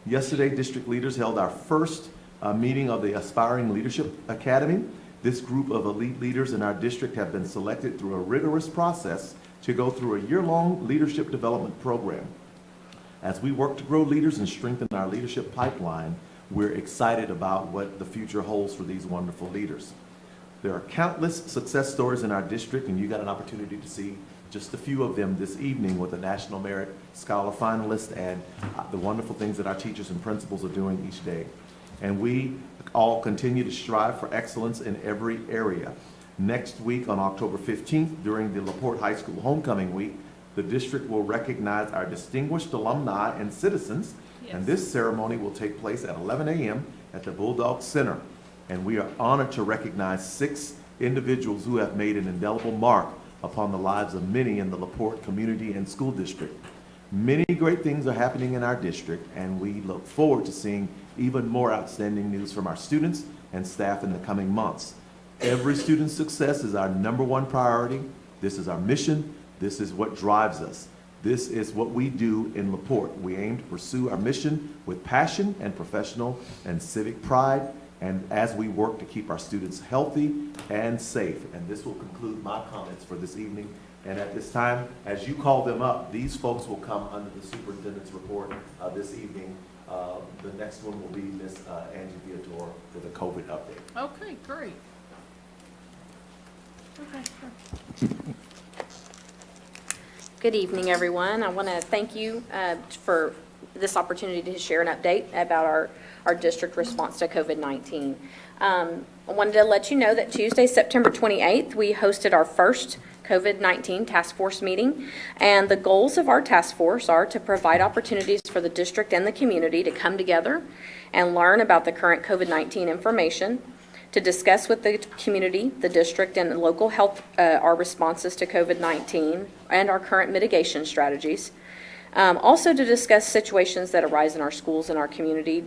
[SPEAKER 3] Yesterday, district leaders held our first meeting of the Aspiring Leadership Academy. This group of elite leaders in our district have been selected through a rigorous process to go through a year-long leadership development program. As we work to grow leaders and strengthen our leadership pipeline, we're excited about what the future holds for these wonderful leaders. There are countless success stories in our district, and you got an opportunity to see just a few of them this evening with the National Merit Scholar finalists and the wonderful things that our teachers and principals are doing each day. And we all continue to strive for excellence in every area. Next week on October 15th, during the LaPorte High School Homecoming Week, the district will recognize our distinguished alumni and citizens, and this ceremony will take place at 11 a.m. at the Bulldog Center. And we are honored to recognize 6 individuals who have made an indelible mark upon the lives of many in the LaPorte community and school district. Many great things are happening in our district, and we look forward to seeing even more outstanding news from our students and staff in the coming months. Every student's success is our #1 priority. This is our mission. This is what drives us. This is what we do in LaPorte. We aim to pursue our mission with passion and professional and civic pride, and as we work to keep our students healthy and safe. And this will conclude my comments for this evening. And at this time, as you call them up, these folks will come under the superintendent's report this evening. The next one will be Ms. Angie Viator with a COVID update.
[SPEAKER 1] Okay, great. Okay, sure.
[SPEAKER 16] Good evening, everyone. I want to thank you for this opportunity to share an update about our district response to COVID-19. I wanted to let you know that Tuesday, September 28th, we hosted our first COVID-19 task force meeting, and the goals of our task force are to provide opportunities for the district and the community to come together and learn about the current COVID-19 information, to discuss with the community, the district, and local health our responses to COVID-19 and our current mitigation strategies. Also to discuss situations that arise in our schools and our community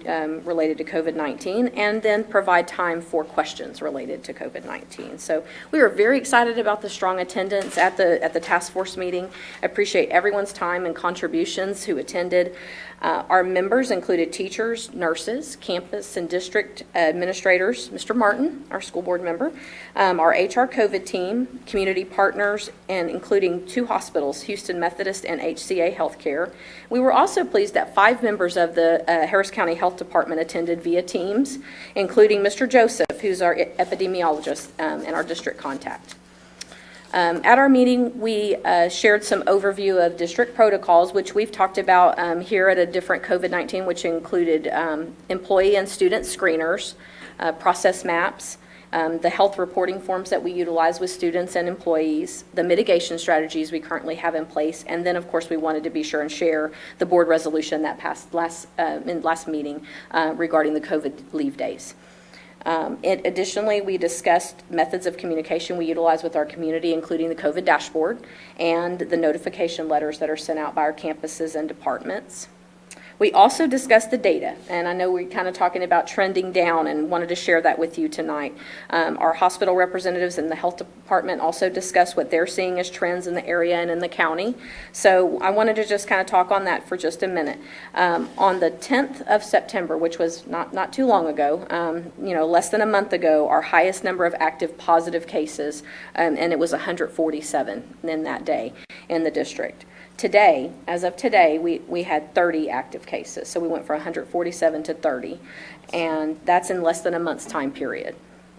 [SPEAKER 16] related to COVID-19, and then provide time for questions related to COVID-19. So we were very excited about the strong attendance at the task force meeting. I appreciate everyone's time and contributions who attended. Our members included teachers, nurses, campus and district administrators, Mr. Martin, our school board member, our HR COVID team, community partners, and including 2 hospitals, Houston Methodist and HCA Healthcare. We were also pleased that 5 members of the Harris County Health Department attended via Teams, including Mr. Joseph, who's our epidemiologist and our district contact. At our meeting, we shared some overview of district protocols, which we've talked about here at a different COVID-19, which included employee and student screeners, process maps, the health reporting forms that we utilize with students and employees, the mitigation strategies we currently have in place, and then, of course, we wanted to be sure and share the board resolution that passed in last meeting regarding the COVID leave days. Additionally, we discussed methods of communication we utilize with our community, including the COVID dashboard and the notification letters that are sent out by our campuses and departments. We also discussed the data, and I know we're kind of talking about trending down and wanted to share that with you tonight. Our hospital representatives in the health department also discussed what they're seeing as trends in the area and in the county. So I wanted to just kind of talk on that for just a minute. On the 10th of September, which was not too long ago, less than a month ago, our highest number of active positive cases, and it was 147 in that day in the district. Today, as of today, we had 30 active cases. So we went from 147 to 30, and that's in less than a month's time period.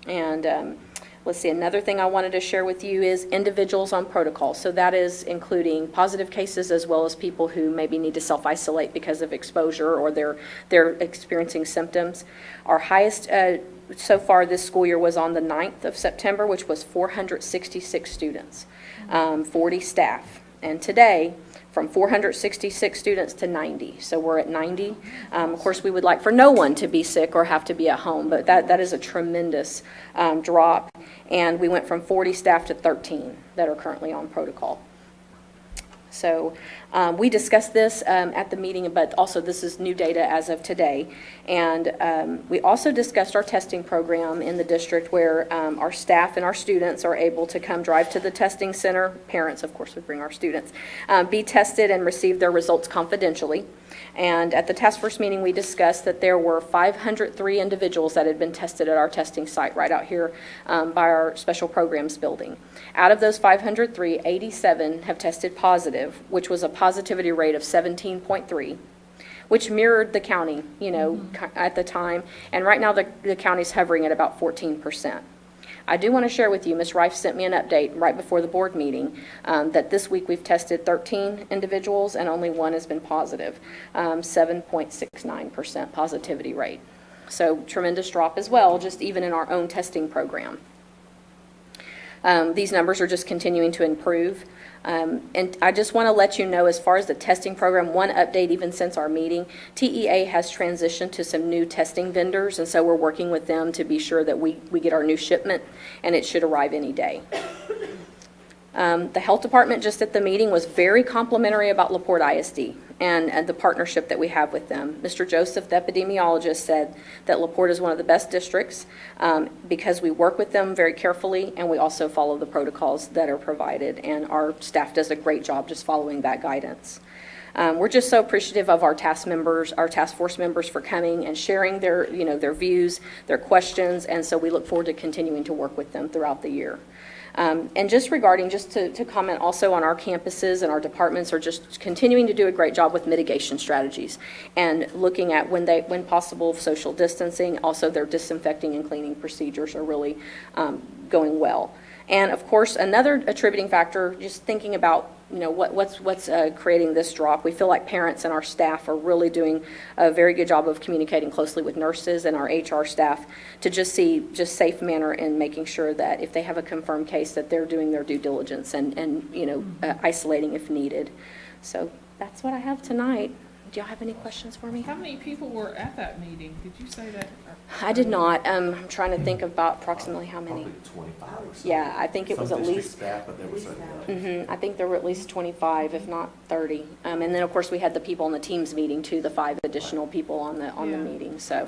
[SPEAKER 16] And let's see, another thing I wanted to share with you is individuals on protocol. So that is including positive cases as well as people who maybe need to self-isolate because of exposure or they're experiencing symptoms. Our highest so far this school year was on the 9th of September, which was 466 students, 40 staff. And today, from 466 students to 90. So we're at 90. Of course, we would like for no one to be sick or have to be at home, but that is a tremendous drop. And we went from 40 staff to 13 that are currently on protocol. So we discussed this at the meeting, but also this is new data as of today. And we also discussed our testing program in the district where our staff and our students are able to come drive to the testing center. Parents, of course, would bring our students, be tested and receive their results confidentially. And at the task force meeting, we discussed that there were 503 individuals that had been tested at our testing site right out here by our special programs building. Out of those 503, 87 have tested positive, which was a positivity rate of 17.3, which mirrored the county, at the time. And right now, the county's hovering at about 14%. I do want to share with you, Ms. Rife sent me an update right before the board meeting that this week we've tested 13 individuals and only one has been positive, 7.69% positivity rate. So tremendous drop as well, just even in our own testing program. These numbers are just continuing to improve. And I just want to let you know, as far as the testing program, one update even since our meeting, TEA has transitioned to some new testing vendors, and so we're working with them to be sure that we get our new shipment, and it should arrive any day. The health department just at the meeting was very complimentary about LaPorte ISD and the partnership that we have with them. Mr. Joseph, the epidemiologist, said that LaPorte is one of the best districts because we work with them very carefully and we also follow the protocols that are provided, and our staff does a great job just following that guidance. We're just so appreciative of our task force members for coming and sharing their views, their questions, and so we look forward to continuing to work with them throughout the year. And just to comment also on our campuses and our departments are just continuing to do a great job with mitigation strategies and looking at when possible social distancing. Also, their disinfecting and cleaning procedures are really going well. And of course, another attributing factor, just thinking about what's creating this drop. We feel like parents and our staff are really doing a very good job of communicating closely with nurses and our HR staff to just safe manner in making sure that if they have a confirmed case that they're doing their due diligence and isolating if needed. So that's what I have tonight. Do y'all have any questions for me?
[SPEAKER 1] How many people were at that meeting? Did you say that?
[SPEAKER 16] I did not. I'm trying to think about approximately how many.
[SPEAKER 3] Probably 25 or so.
[SPEAKER 16] Yeah, I think it was at least.
[SPEAKER 3] Staff, but there was
[SPEAKER 16] I think there were at least 25, if not 30. And then, of course, we had the people on the Teams meeting, too, the 5 additional people on the meeting, so.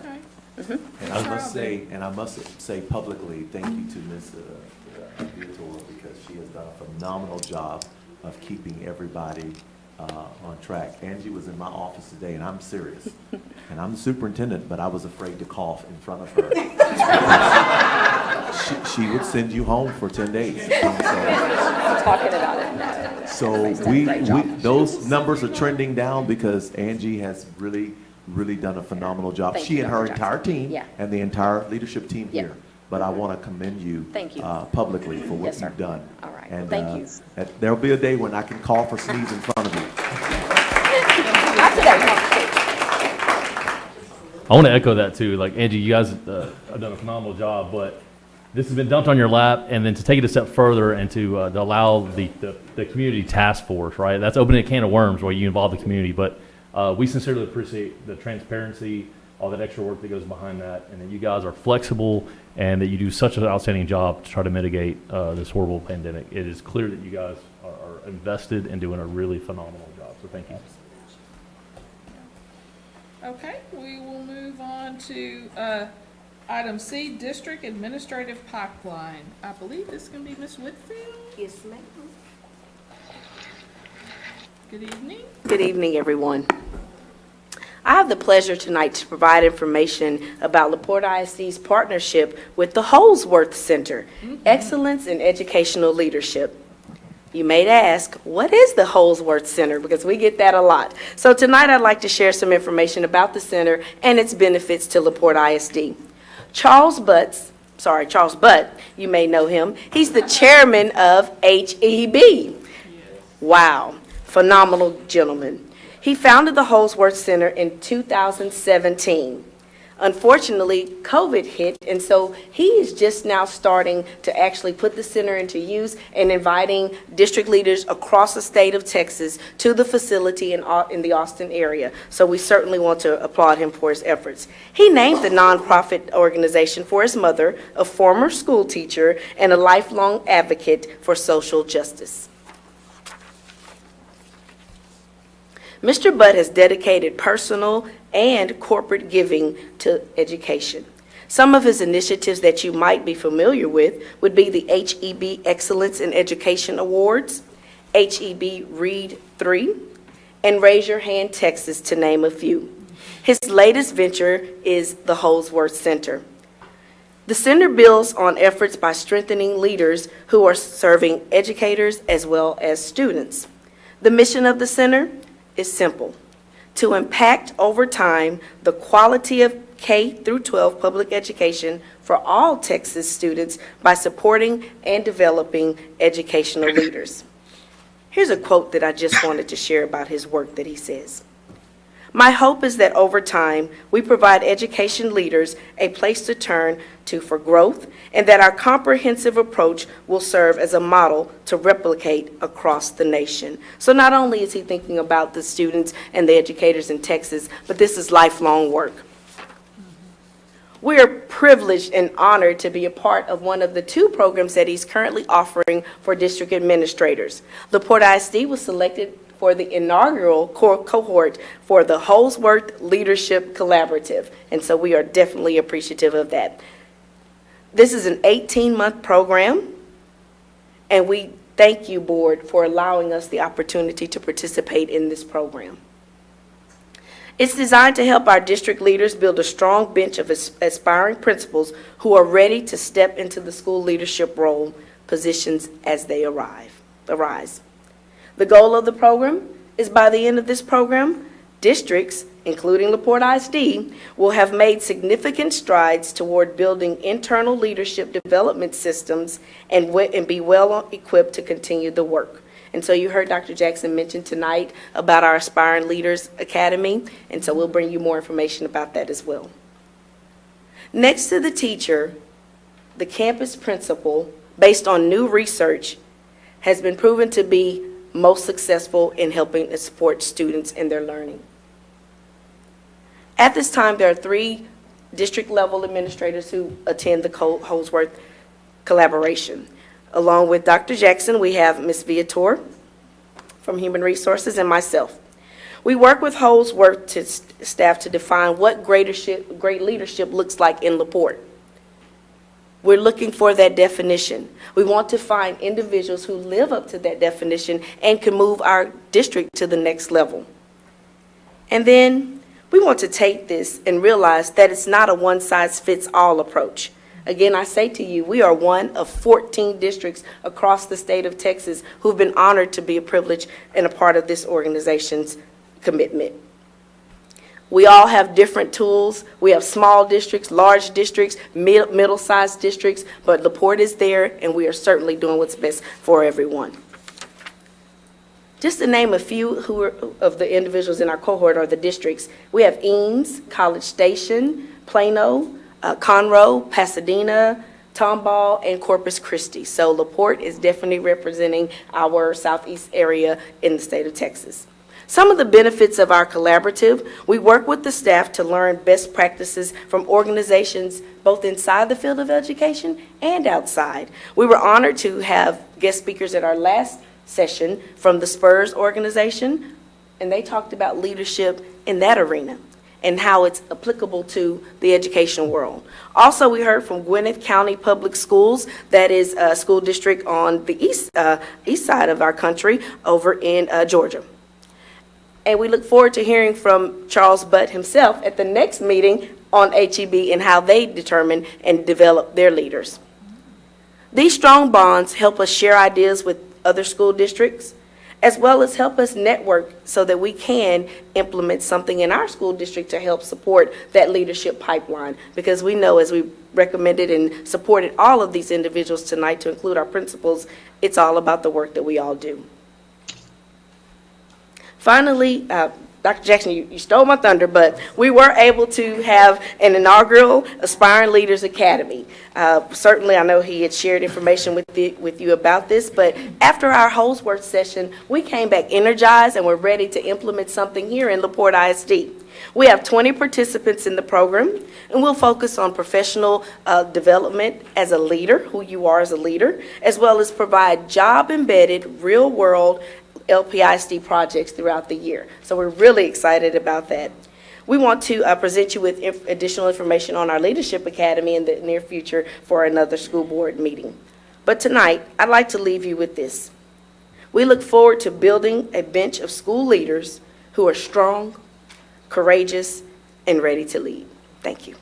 [SPEAKER 1] Okay.
[SPEAKER 3] And I must say publicly, thank you to Ms. Viator, because she has done a phenomenal job of keeping everybody on track. Angie was in my office today, and I'm serious. And I'm the superintendent, but I was afraid to cough in front of her. she would send you home for 10 days.
[SPEAKER 16] Talking about it.
[SPEAKER 3] So those numbers are trending down because Angie has really done a phenomenal job.
[SPEAKER 16] Thank
[SPEAKER 3] She
[SPEAKER 16] you,
[SPEAKER 3] and her
[SPEAKER 16] Dr.
[SPEAKER 3] entire
[SPEAKER 16] Jackson.
[SPEAKER 3] team
[SPEAKER 16] Yeah.
[SPEAKER 3] and the entire leadership team
[SPEAKER 16] Yeah.
[SPEAKER 3] here. But I want to commend you,
[SPEAKER 16] Thank you.
[SPEAKER 3] Publicly for what
[SPEAKER 16] Yes, sir.
[SPEAKER 3] you've done.
[SPEAKER 16] All right.
[SPEAKER 3] And
[SPEAKER 16] Thank you.
[SPEAKER 3] There'll be a day when I can cough or sneeze in front of you.
[SPEAKER 16] Not today.
[SPEAKER 2] I want to echo that too. Like, Angie, you guys have done a phenomenal job, but this has been dumped on your lap, and then to take it a step further and to allow the community task force, right? That's opening a can of worms where you involve the community, but we sincerely appreciate the transparency, all that extra work that goes behind that, and that you guys are flexible and that you do such an outstanding job to try to mitigate this horrible pandemic. It is clear that you guys are invested and doing a really phenomenal job, so thank you.
[SPEAKER 1] Okay, we will move on to item C, District Administrative Pipeline. I believe this is going to be Ms. Whitfield.
[SPEAKER 9] Yes, ma'am.
[SPEAKER 1] Good evening.
[SPEAKER 9] Good evening, everyone. I have the pleasure tonight to provide information about LaPorte ISD's partnership with the Holdsworth Center, Excellence in Educational Leadership. You may ask, what is the Holdsworth Center? Because we get that a lot. So tonight I'd like to share some information about the center and its benefits to LaPorte ISD. Charles Butt, you may know him. He's the chairman of HEB. Wow, phenomenal gentleman. He founded the Holdsworth Center in 2017. Unfortunately, COVID hit, and so he is just now starting to actually put the center into use and inviting district leaders across the state of Texas to the facility in the Austin area. So we certainly want to applaud him for his efforts. He named the nonprofit organization for his mother, a former school teacher and a lifelong advocate for social justice. Mr. Butt has dedicated personal and corporate giving to education. Some of his initiatives that you might be familiar with would be the HEB Excellence in Education Awards, HEB Read 3, and Raise Your Hand Texas, to name a few. His latest venture is the Holdsworth Center. The center builds on efforts by strengthening leaders who are serving educators as well as students. The mission of the center is simple: to impact over time the quality of K through 12 public education for all Texas students by supporting and developing educational leaders. Here's a quote that I just wanted to share about his work that he says: "My hope is that over time, we provide education leaders a place to turn to for growth, and that our comprehensive approach will serve as a model to replicate across the nation." So not only is he thinking about the students and the educators in Texas, but this is lifelong work. We are privileged and honored to be a part of one of the 2 programs that he's currently offering for district administrators. The Porte ISD was selected for the inaugural cohort for the Holdsworth Leadership Collaborative, and so we are definitely appreciative of that. This is an 18-month program, and we thank you, Board, for allowing us the opportunity to participate in this program. It's designed to help our district leaders build a strong bench of aspiring principals who are ready to step into the school leadership role positions as they arise. The goal of the program is by the end of this program, districts, including Porte ISD, will have made significant strides toward building internal leadership development systems and be well equipped to continue the work. And so you heard Dr. Jackson mention tonight about our Aspiring Leaders Academy, and so we'll bring you more information about that as well. Next to the teacher, the campus principal, based on new research, has been proven to be most successful in helping to support students in their learning. At this time, there are 3 district-level administrators who attend the Holdsworth collaboration. Along with Dr. Jackson, we have Ms. Viator from Human Resources and myself. We work with Holdsworth staff to define what great leadership looks like in LaPorte. We're looking for that definition. We want to find individuals who live up to that definition and can move our district to the next level. And then we want to take this and realize that it's not a one-size-fits-all approach. Again, I say to you, we are one of 14 districts across the state of Texas who've been honored to be a privilege and a part of this organization's commitment. We all have different tools. We have small districts, large districts, middle-sized districts, but LaPorte is there, and we are certainly doing what's best for everyone. Just to name a few of the individuals in our cohort or the districts, we have Eames, College Station, Plano, Conroe, Pasadena, Tomball, and Corpus Christi. So LaPorte is definitely representing our southeast area in the state of Texas. Some of the benefits of our collaborative: we work with the staff to learn best practices from organizations both inside the field of education and outside. We were honored to have guest speakers at our last session from the Spurs organization, and they talked about leadership in that arena and how it's applicable to the education world. Also, we heard from Gwinnett County Public Schools, that is a school district on the east side of our country over in Georgia. And we look forward to hearing from Charles Butt himself at the next meeting on HEB and how they determine and develop their leaders. These strong bonds help us share ideas with other school districts, as well as help us network so that we can implement something in our school district to help support that leadership pipeline. Because we know, as we recommended and supported all of these individuals tonight, to include our principals, it's all about the work that we all do. Finally, Dr. Jackson, you stole my thunder, but we were able to have an inaugural Aspiring Leaders Academy. Certainly, I know he had shared information with you about this, but after our Holdsworth session, we came back energized and we're ready to implement something here in LaPorte ISD. We have 20 participants in the program, and we'll focus on professional development as a leader, who you are as a leader, as well as provide job-embedded, real-world LPISD projects throughout the year. So we're really excited about that. We want to present you with additional information on our Leadership Academy in the near future for another school board meeting. But tonight, I'd like to leave you with this. We look forward to building a bench of school leaders who are strong, courageous, and ready to lead. Thank you.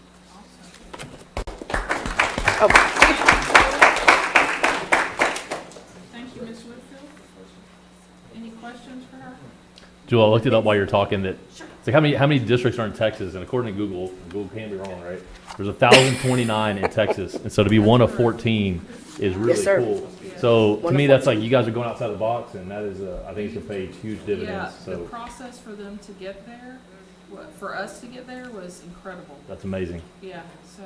[SPEAKER 9] Oh.
[SPEAKER 1] Thank you, Ms. Whitfield. Any questions for her?
[SPEAKER 2] Joel, I looked it up while you're talking. That it's like how many districts are in Texas? And according to Google can't be wrong, right? There's 1,029 in Texas, and so to be one of 14 is really
[SPEAKER 9] Yes, sir.
[SPEAKER 2] cool. So to me, that's like you guys are going outside the box, and that is, I think it's gonna pay huge dividends.
[SPEAKER 1] Yeah, the
[SPEAKER 2] So
[SPEAKER 1] process for them to get there, for us to get there was incredible.
[SPEAKER 2] that's amazing.
[SPEAKER 1] Yeah, so,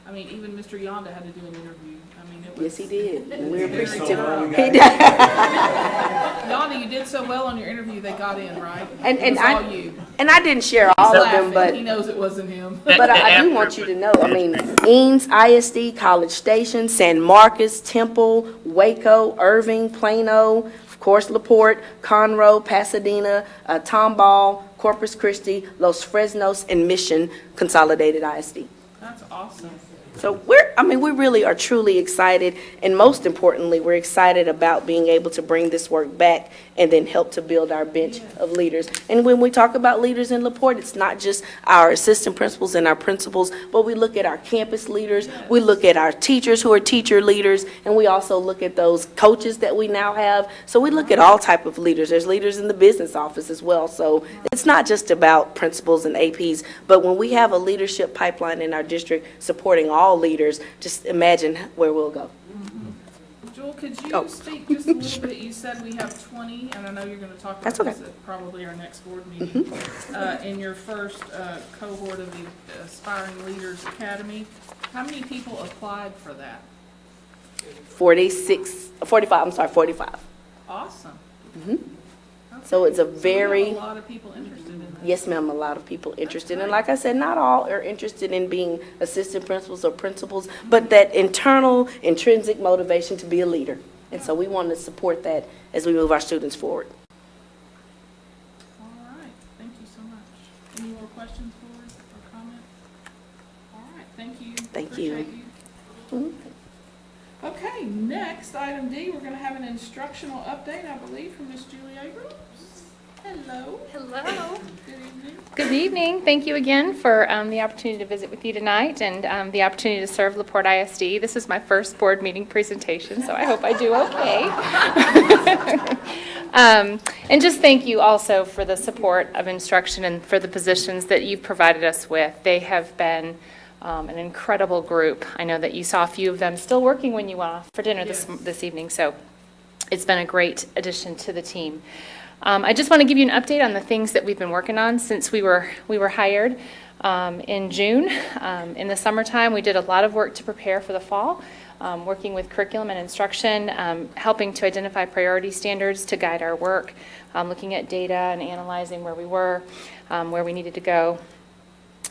[SPEAKER 1] I mean, even Mr. Yonda had to do an interview. I mean, it was.
[SPEAKER 9] Yes, he did. We're
[SPEAKER 1] very
[SPEAKER 9] appreciative.
[SPEAKER 1] thorough.
[SPEAKER 9] He did.
[SPEAKER 1] Yonda, you did so well on your interview, they got in, right?
[SPEAKER 9] And
[SPEAKER 1] It was
[SPEAKER 9] I-
[SPEAKER 1] all you.
[SPEAKER 9] And I didn't share all
[SPEAKER 1] He's
[SPEAKER 9] of them,
[SPEAKER 1] laughing.
[SPEAKER 9] but
[SPEAKER 1] He knows it wasn't him.
[SPEAKER 9] But I do want you to know, I mean, Eames, ISD, College Station, San Marcos, Temple, Waco, Irving, Plano, of course, LaPorte, Conroe, Pasadena, Tomball, Corpus Christi, Los Fresnos, and Mission Consolidated ISD.
[SPEAKER 1] That's awesome.
[SPEAKER 9] So we really are truly excited, and most importantly, we're excited about being able to bring this work back and then help to build our bench of leaders. And when we talk about leaders in LaPorte, it's not just our assistant principals and our principals, but we look at our campus leaders, we look at our teachers who are teacher leaders, and we also look at those coaches that we now have. So we look at all type of leaders. There's leaders in the business office as well. So it's not just about principals and APs, but when we have a leadership pipeline in our district supporting all leaders, just imagine where we'll go.
[SPEAKER 1] Joel, could you
[SPEAKER 9] Oh.
[SPEAKER 1] speak just a little bit? You said we have 20, and I know you're going to talk about
[SPEAKER 9] That's okay.
[SPEAKER 1] this at probably our next board meeting. In your first cohort of the Aspiring Leaders Academy, how many people applied for that?
[SPEAKER 9] 45.
[SPEAKER 1] Awesome.
[SPEAKER 9] Mhm. So it's a
[SPEAKER 1] we have
[SPEAKER 9] very,
[SPEAKER 1] a lot of people interested in that.
[SPEAKER 9] yes, ma'am, a lot of people interested. And like I said, not all are interested in being assistant principals or principals, but that internal, intrinsic motivation to be a leader. And so we want to support that as we move our students forward.
[SPEAKER 1] All right, thank you so much. Any more questions for us or comments? All right, thank you.
[SPEAKER 9] Thank you.
[SPEAKER 1] Appreciate you. Okay, next, item D, we're going to have an instructional update, I believe, from Ms. Julie Abrams. Hello.
[SPEAKER 17] Hello.
[SPEAKER 1] Good evening.
[SPEAKER 17] Good evening. Thank you again for the opportunity to visit with you tonight and the opportunity to serve LaPorte ISD. This is my first board meeting presentation, so I hope I do okay. And just thank you also for the support of instruction and for the positions that you've provided us with. They have been an incredible group. I know that you saw a few of them still working when you went off for dinner this evening, so it's been a great addition to the team. I just want to give you an update on the things that we've been working on since we were hired in June. In the summertime, we did a lot of work to prepare for the fall, working with curriculum and instruction, helping to identify priority standards to guide our work, looking at data and analyzing where we were, where we needed to go,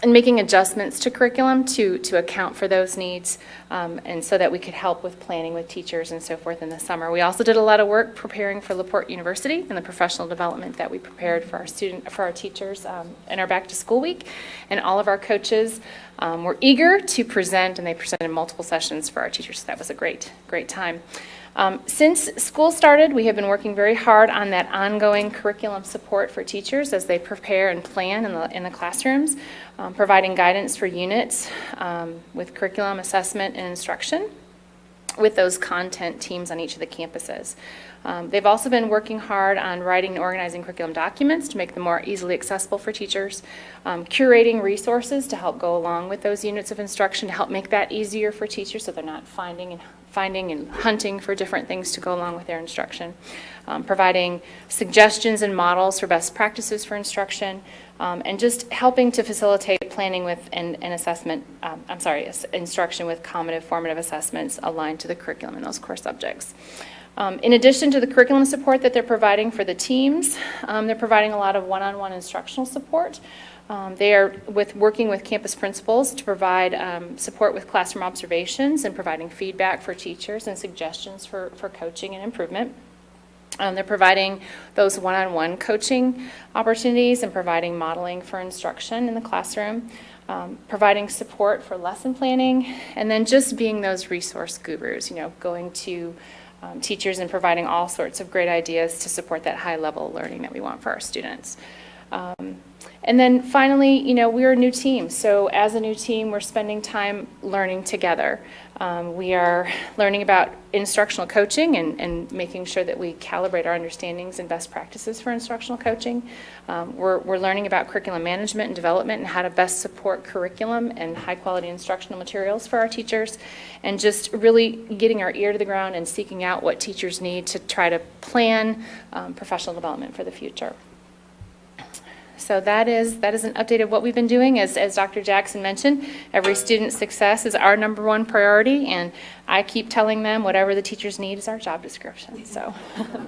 [SPEAKER 17] and making adjustments to curriculum to account for those needs, and so that we could help with planning with teachers and so forth in the summer. We also did a lot of work preparing for LaPorte University and the professional development that we prepared for our teachers in our back to school week. And all of our coaches were eager to present, and they presented multiple sessions for our teachers. So that was a great time. Since school started, we have been working very hard on that ongoing curriculum support for teachers as they prepare and plan in the classrooms, providing guidance for units with curriculum assessment and instruction with those content teams on each of the campuses. They've also been working hard on writing and organizing curriculum documents to make them more easily accessible for teachers, curating resources to help go along with those units of instruction to help make that easier for teachers so they're not finding and hunting for different things to go along with their instruction, providing suggestions and models for best practices for instruction, and just helping to facilitate planning with and assessment, instruction with formative assessments aligned to the curriculum in those core subjects. In addition to the curriculum support that they're providing for the teams, they're providing a lot of one-on-one instructional support. They are working with campus principals to provide support with classroom observations and providing feedback for teachers and suggestions for coaching and improvement. They're providing those one-on-one coaching opportunities and providing modeling for instruction in the classroom, providing support for lesson planning, and then just being those resource gurus, going to teachers and providing all sorts of great ideas to support that high level of learning that we want for our students. And then finally, we're a new team. So as a new team, we're spending time learning together. We are learning about instructional coaching and making sure that we calibrate our understandings and best practices for instructional coaching. We're learning about curriculum management and development and how to best support curriculum and high quality instructional materials for our teachers, and just really getting our ear to the ground and seeking out what teachers need to try to plan professional development for the future. So that is an update of what we've been doing. As Dr. Jackson mentioned, every student's success is our number one priority, and I keep telling them whatever the teachers need is our job description. So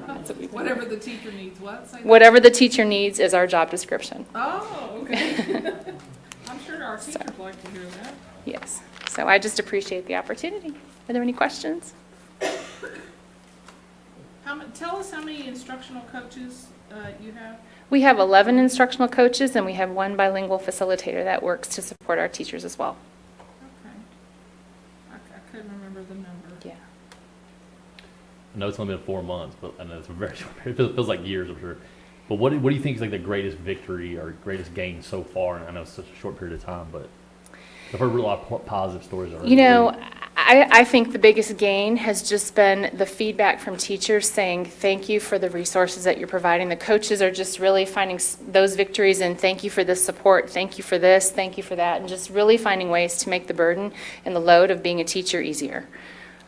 [SPEAKER 17] that's what we've been
[SPEAKER 1] Whatever
[SPEAKER 17] doing.
[SPEAKER 1] the teacher needs, what? Say that.
[SPEAKER 17] Whatever the teacher needs is our job description.
[SPEAKER 1] Oh, okay. I'm sure our teachers like to hear that.
[SPEAKER 17] Yes. So I just appreciate the opportunity. Are there any questions?
[SPEAKER 1] Tell us how many instructional coaches you have.
[SPEAKER 17] We have 11 instructional coaches, and we have one bilingual facilitator that works to support our teachers as well.
[SPEAKER 1] Okay. I couldn't remember the number.
[SPEAKER 17] Yeah.
[SPEAKER 2] I know it's only been 4 months, but I know it's a very short period. It feels like years, I'm sure. But what do you think is like the greatest victory or greatest gain so far? And I know it's such a short period of time, but I've heard a lot of positive stories already.
[SPEAKER 17] I think the biggest gain has just been the feedback from teachers saying thank you for the resources that you're providing. The coaches are just really finding those victories and thank you for this support, thank you for this, thank you for that, and just really finding ways to make the burden and the load of being a teacher easier.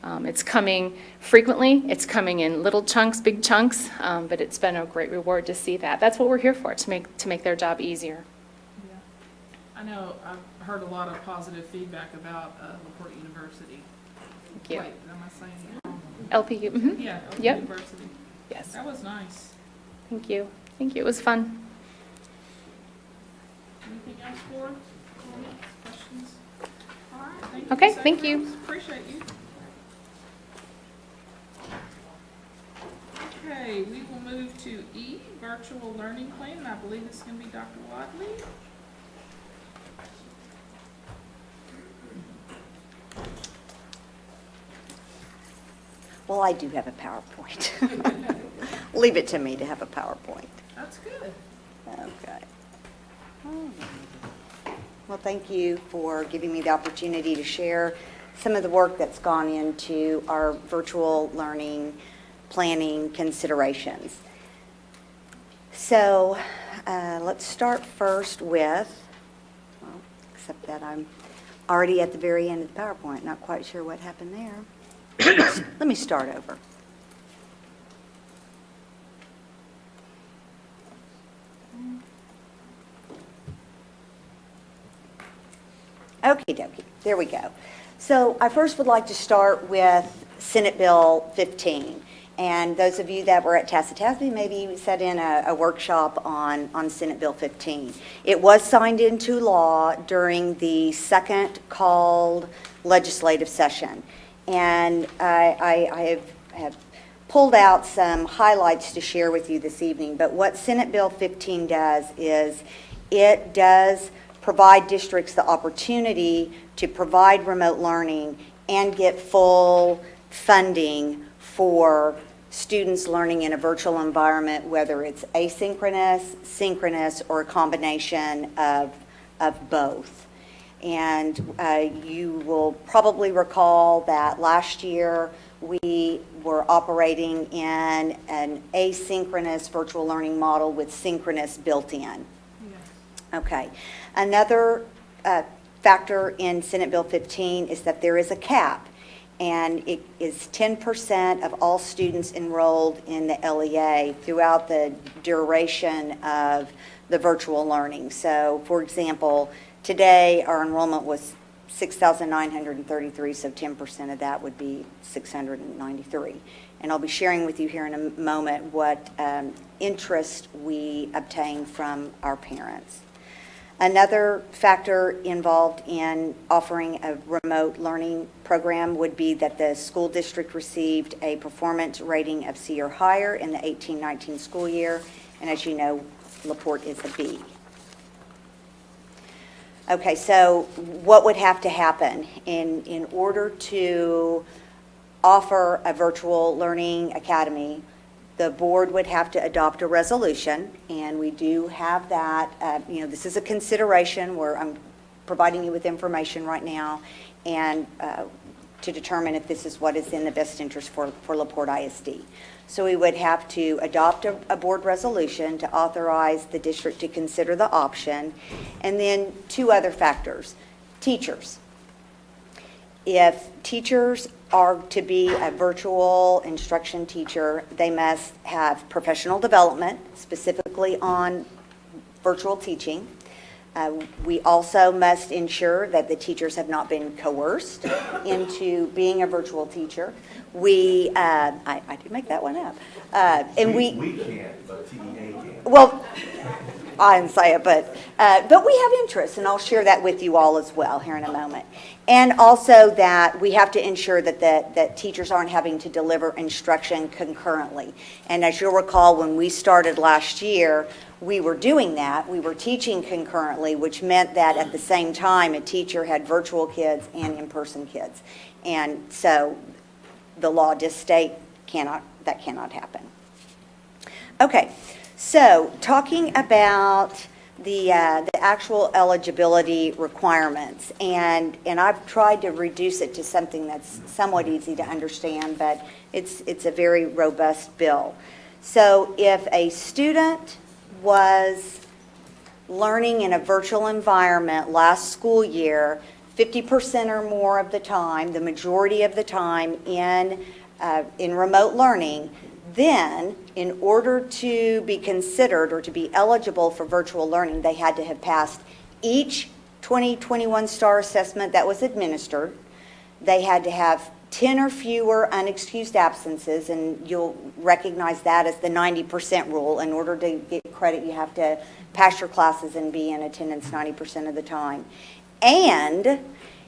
[SPEAKER 17] It's coming frequently, it's coming in little chunks, big chunks, but it's been a great reward to see that. That's what we're here for, to make their job easier.
[SPEAKER 1] Yeah. I know I've heard a lot of positive feedback about LaPorte University.
[SPEAKER 17] Thank you.
[SPEAKER 1] Wait, am I saying it wrong?
[SPEAKER 17] LPU, mm-hmm.
[SPEAKER 1] Yeah, LPU
[SPEAKER 17] Yep.
[SPEAKER 1] University.
[SPEAKER 17] Yes.
[SPEAKER 1] That was nice.
[SPEAKER 17] Thank you. Thank you. It was fun.
[SPEAKER 1] Anything else for comments, questions? All right, thank you.
[SPEAKER 17] Okay,
[SPEAKER 1] Ms.
[SPEAKER 17] thank you.
[SPEAKER 1] Abrams. Appreciate you. Okay, we will move to E, virtual learning plan, and I believe it's going to be Dr. Wadley.
[SPEAKER 12] Well, I do have a PowerPoint. Leave it to me to have a PowerPoint.
[SPEAKER 1] That's good.
[SPEAKER 12] Okay. Well, thank you for giving me the opportunity to share some of the work that's gone into our virtual learning planning considerations. So let's start first with, well, except that I'm already at the very end of the PowerPoint, not quite sure what happened there. Let me start over. Okie dokie, there we go. So I first would like to start with Senate Bill 15. And those of you that were at Tassie maybe sat in a workshop on Senate Bill 15. It was signed into law during the second called legislative session. And I have pulled out some highlights to share with you this evening. But what Senate Bill 15 does is it does provide districts the opportunity to provide remote learning and get full funding for students learning in a virtual environment, whether it's asynchronous, synchronous, or a combination of both. And you will probably recall that last year we were operating in an asynchronous virtual learning model with synchronous built in.
[SPEAKER 1] Yes.
[SPEAKER 12] Okay. Another factor in Senate Bill 15 is that there is a cap, and it is 10% of all students enrolled in the LEA throughout the duration of the virtual learning. So, for example, today our enrollment was 6,933, so 10% of that would be 693. And I'll be sharing with you here in a moment what interest we obtain from our parents. Another factor involved in offering a remote learning program would be that the school district received a performance rating of C or higher in the 18-19 school year, and as you know, LaPorte is a B. Okay, so what would have to happen in order to offer a virtual learning academy, the board would have to adopt a resolution, and we do have that. This is a consideration where I'm providing you with information right now, and to determine if this is what is in the best interest for LaPorte ISD. So we would have to adopt a board resolution to authorize the district to consider the option, and then two other factors. Teachers. If teachers are to be a virtual instruction teacher, they must have professional development, specifically on virtual teaching. We also must ensure that the teachers have not been coerced into being a virtual teacher. I did make that one up. We
[SPEAKER 3] can't, but TEA can.
[SPEAKER 12] Well, I didn't say it, but we have interest, and I'll share that with you all as well here in a moment. And also that we have to ensure that teachers aren't having to deliver instruction concurrently. And as you'll recall, when we started last year, we were doing that. We were teaching concurrently, which meant that at the same time, a teacher had virtual kids and in-person kids. And so the law does state that cannot happen. Okay, so talking about the actual eligibility requirements, and I've tried to reduce it to something that's somewhat easy to understand, but it's a very robust bill. So if a student was learning in a virtual environment last school year, 50% or more of the time, the majority of the time in remote learning, then in order to be considered or to be eligible for virtual learning, they had to have passed each 2021 STAR assessment that was administered. They had to have 10 or fewer unexcused absences, and you'll recognize that as the 90% rule. In order to get credit, you have to pass your classes and be in attendance 90% of the time. And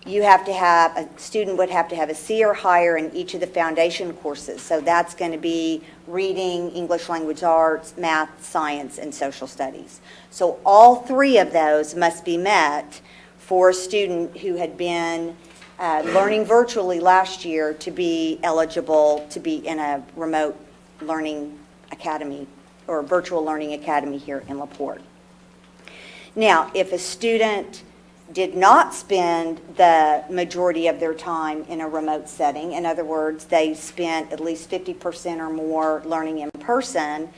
[SPEAKER 12] you have to have, a student would have to have a C or higher in each of the foundation courses. So that's going to be reading, English language arts, math, science, and social studies. So all three of those must be met for a student who had been learning virtually last year to be eligible to be in a remote learning academy or a virtual learning academy here in LaPorte. Now, if a student did not spend the majority of their time in a remote setting, in other words, they spent at least 50% or more learning in person,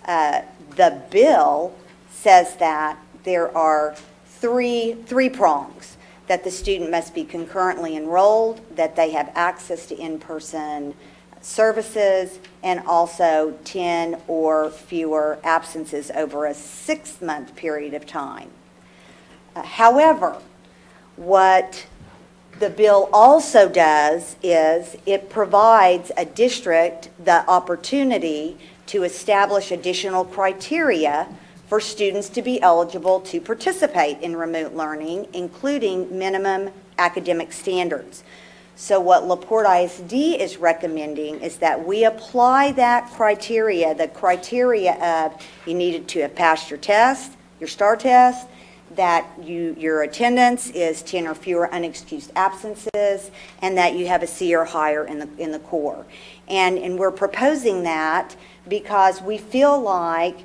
[SPEAKER 12] the bill says that there are three prongs. That the student must be concurrently enrolled, that they have access to in-person services, and also 10 or fewer absences over a 6-month period of time. However, what the bill also does is it provides a district the opportunity to establish additional criteria for students to be eligible to participate in remote learning, including minimum academic standards. So what LaPorte ISD is recommending is that we apply that criteria, the criteria of you needed to have passed your test, your STAR test, that your attendance is 10 or fewer unexcused absences, and that you have a C or higher in the core. And we're proposing that because we feel like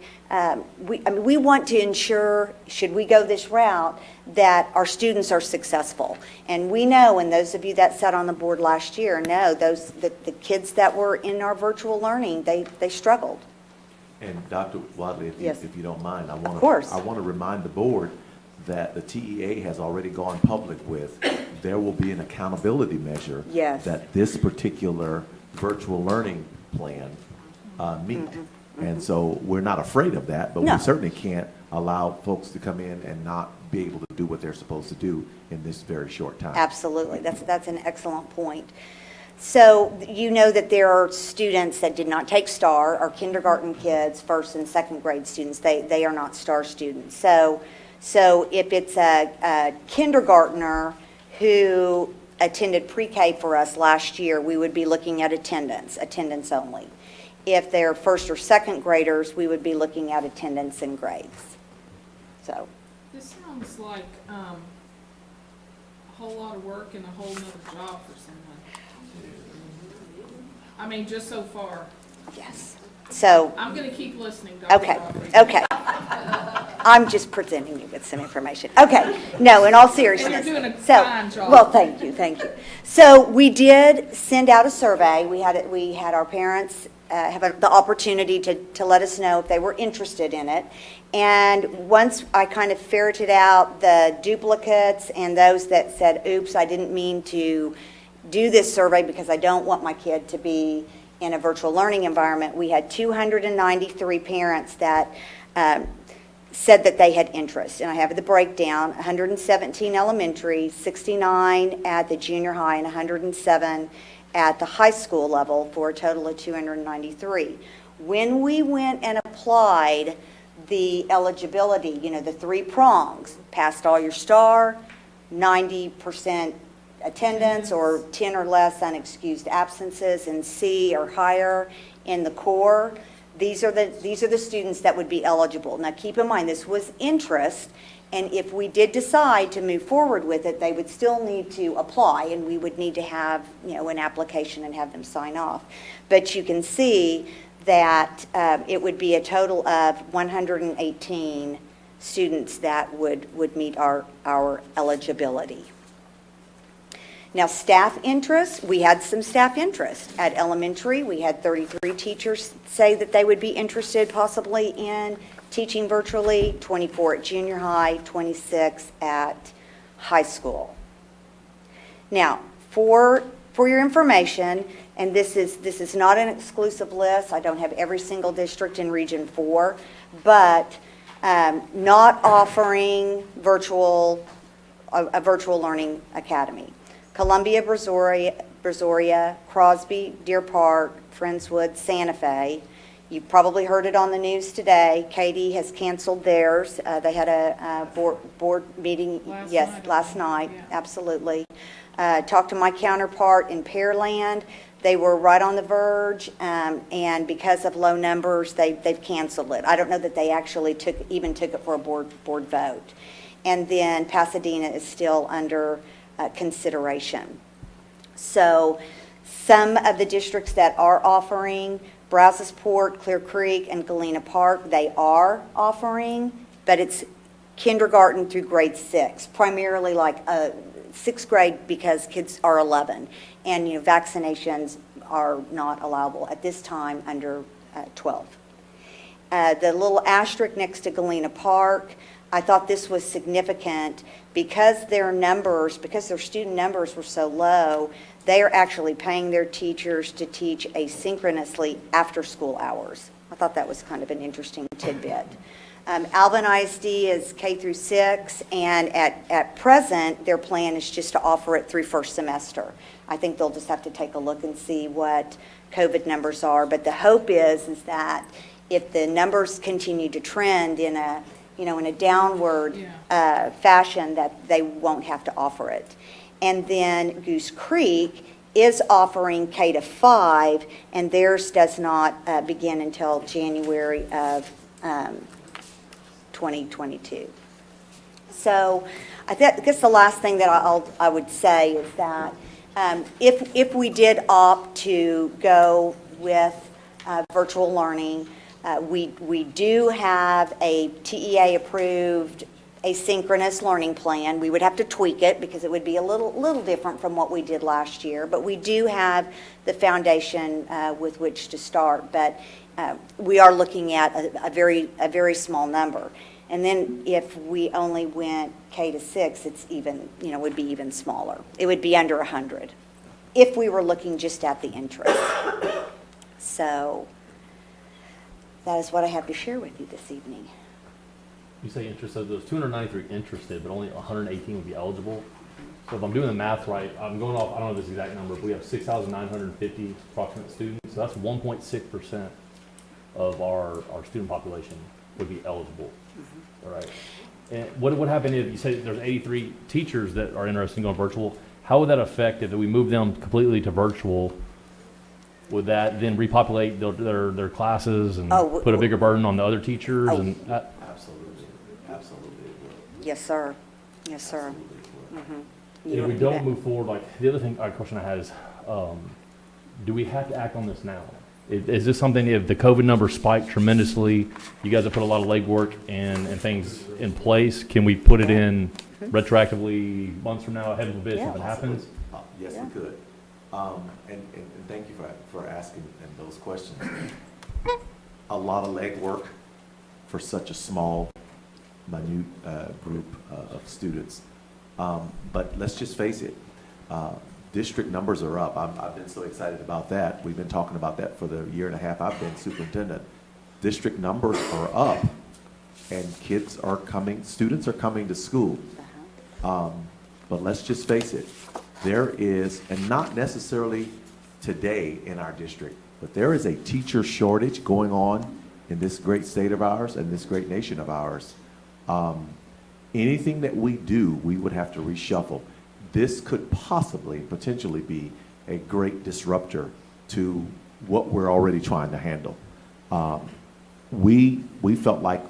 [SPEAKER 12] we want to ensure, should we go this route, that our students are successful. And we know, and those of you that sat on the board last year know, the kids that were in our virtual learning, they struggled.
[SPEAKER 3] And Dr. Wadley, if you don't mind, I want to remind the board that the TEA has already gone public with. There will be an accountability measure that this particular virtual learning plan meet. And so we're not afraid of that, but we certainly can't allow folks to come in and not be able to do what they're supposed to do in this very short time.
[SPEAKER 12] Absolutely. That's an excellent point. So you know that there are students that did not take STAR, our kindergarten kids, first and second grade students. They are not STAR students. So if it's a kindergartner who attended pre-K for us last year, we would be looking at attendance only. If they're first or second graders, we would be looking at attendance and grades. So
[SPEAKER 1] this sounds like a whole lot of work and a whole nother job for someone. I mean, just so far.
[SPEAKER 6] Yes. So,
[SPEAKER 1] I'm gonna keep listening, Dr.
[SPEAKER 6] okay,
[SPEAKER 1] Roberts.
[SPEAKER 6] okay. I'm just presenting you with some information. Okay, no, in all seriousness.
[SPEAKER 1] And you're doing a
[SPEAKER 6] So,
[SPEAKER 1] fine job.
[SPEAKER 6] well, thank you, thank you. So we did send out a survey. We had our parents the opportunity to let us know if they were interested in it. And once I kind of ferreted out the duplicates and those that said, oops, I didn't mean to do this survey because I don't want my kid to be in a virtual learning environment, we had 293 parents that said that they had interest. And I have the breakdown, 117 elementary, 69 at the junior high, and 107 at the high school level, for a total of 293. When we went and applied the eligibility, the 3 prongs, passed all your STAR, 90% attendance or 10 or less unexcused absences, and C or higher in the core, these are the students that would be eligible. Now keep in mind, this was interest, and if we did decide to move forward with it, they would still need to apply, and we would need to have an application and have them sign off. But you can see that it would be a total of 118 students that would meet our eligibility. Now, staff interest, we had some staff interest. At elementary, we had 33 teachers say that they would be interested possibly in teaching virtually, 24 at junior high, 26 at high school. Now, for your information, and this is not an exclusive list, I don't have every single district in Region 4, but not offering a virtual learning academy. Columbia, Brazoria, Crosby, Deer Park, Friendswood, Santa Fe. You probably heard it on the news today. Katy has canceled theirs. They had a board meeting last night. Yeah. Absolutely. Talked to my counterpart in Pearland. They were right on the verge, and because of low numbers, they've canceled it. I don't know that they actually took it for a board vote. And then Pasadena is still under consideration. So some of the districts that are offering, Brazos-Port, Clear Creek, and Galena Park, they are offering, but it's kindergarten through grade 6, primarily like 6th grade because kids are 11, and vaccinations are not allowable at this time under 12. The little asterisk next to Galena Park, I thought this was significant because their student numbers were so low. They are actually paying their teachers to teach asynchronously after school hours. I thought that was kind of an interesting tidbit. Alvin ISD is K through 6, and at present, their plan is just to offer it through first semester. I think they'll just have to take a look and see what COVID numbers are, but the hope is that if the numbers continue to trend in a downward fashion, that they won't have to offer it. And then Goose Creek is offering K to 5, and theirs does not begin until January of 2022. So I guess the last thing that I would say is that if we did opt to go with virtual learning, we do have a TEA-approved asynchronous learning plan. We would have to tweak it because it would be a little different from what we did last year, but we do have the foundation with which to start. But we are looking at a very small number. And then if we only went K to 6, it's even, would be even smaller. It would be under 100 if we were looking just at the interest. So that is what I have to share with you this evening.
[SPEAKER 2] You say interested, there's 293 interested, but only 118 would be eligible. So if I'm doing the math right, I'm going off, I don't know this exact number, but we have 6,950 approximate students. So that's 1.6% of our student population would be eligible. Mm-hmm. All right. And what would happen if you say there's 83 teachers that are interested in going virtual? How would that affect if we move them completely to virtual? Would that then repopulate their classes and put a bigger burden on the other teachers?
[SPEAKER 3] Absolutely.
[SPEAKER 6] Yes, sir. Yes, sir. Mm-hmm.
[SPEAKER 2] If we don't move forward, like the other thing, question I had is, do we have to act on this now? Is this something, if the COVID numbers spike tremendously, you guys have put a lot of legwork and things in place, can we put it in retroactively months from now, ahead of a bit if it happens?
[SPEAKER 3] Yes, we could. And thank you for asking those questions. A lot of legwork for such a small, minute group of students. But let's just face it, district numbers are up. I've been so excited about that. We've been talking about that for the year and a half I've been superintendent. District numbers are up, and students are coming to school. But let's just face it, there is, and not necessarily today in our district, but there is a teacher shortage going on in this great state of ours and this great nation of ours. Anything that we do, we would have to reshuffle. This could potentially be a great disruptor to what we're already trying to handle. We felt like,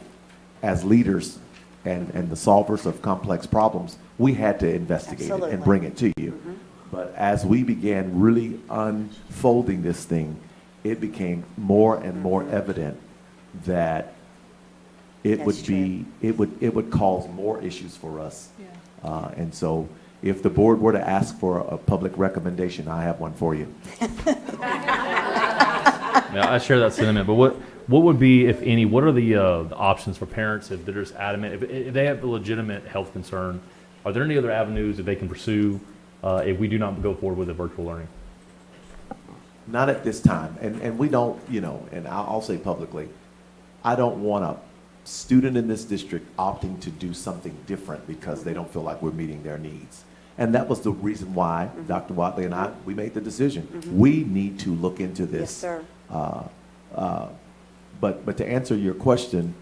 [SPEAKER 3] as leaders and the solvers of complex problems, we had to investigate it and bring it to you. But as we began really unfolding this thing, it became more and more evident that it would cause more issues for us. And so if the board were to ask for a public recommendation, I have one for you.
[SPEAKER 2] Yeah, I share that sentiment, but what would be, if any, what are the options for parents if they're just adamant, if they have a legitimate health concern? Are there any other avenues that they can pursue if we do not go forward with the virtual learning?
[SPEAKER 3] Not at this time, and we don't, and I'll say publicly, I don't want a student in this district opting to do something different because they don't feel like we're meeting their needs. And that was the reason why Dr. Watley and I, we made the decision. We need to look into this.
[SPEAKER 13] Yes, sir.
[SPEAKER 3] But to answer your question,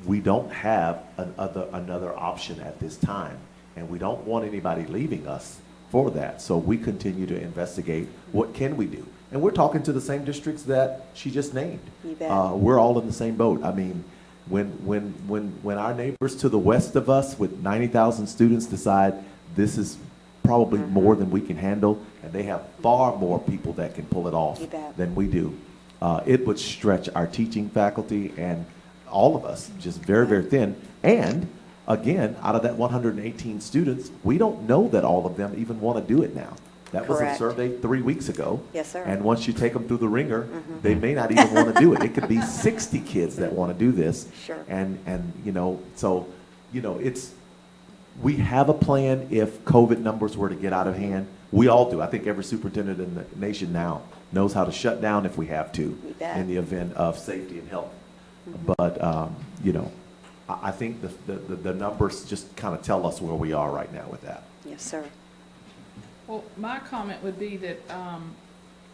[SPEAKER 3] we don't have another option at this time, and we don't want anybody leaving us for that. So we continue to investigate what can we do. And we're talking to the same districts that she just named.
[SPEAKER 13] You bet.
[SPEAKER 3] We're all in the same boat. I mean, when our neighbors to the west of us with 90,000 students decide this is probably more than we can handle, and they have far more people that can pull it off than we do, it would stretch our teaching faculty and all of us just very, very thin. And again, out of that 118 students, we don't know that all of them even want to do it now. That was a survey 3 weeks ago.
[SPEAKER 13] Yes, sir.
[SPEAKER 3] And once you take them through the ringer, they may not even want to do it. It could be 60 kids that want to do this.
[SPEAKER 13] Sure.
[SPEAKER 3] And it's, we have a plan if COVID numbers were to get out of hand. We all do. I think every superintendent in the nation now knows how to shut down if we have to in the event of safety and health. But, I think the numbers just kind of tell us where we are right now with that.
[SPEAKER 13] Yes, sir.
[SPEAKER 1] Well, my comment would be that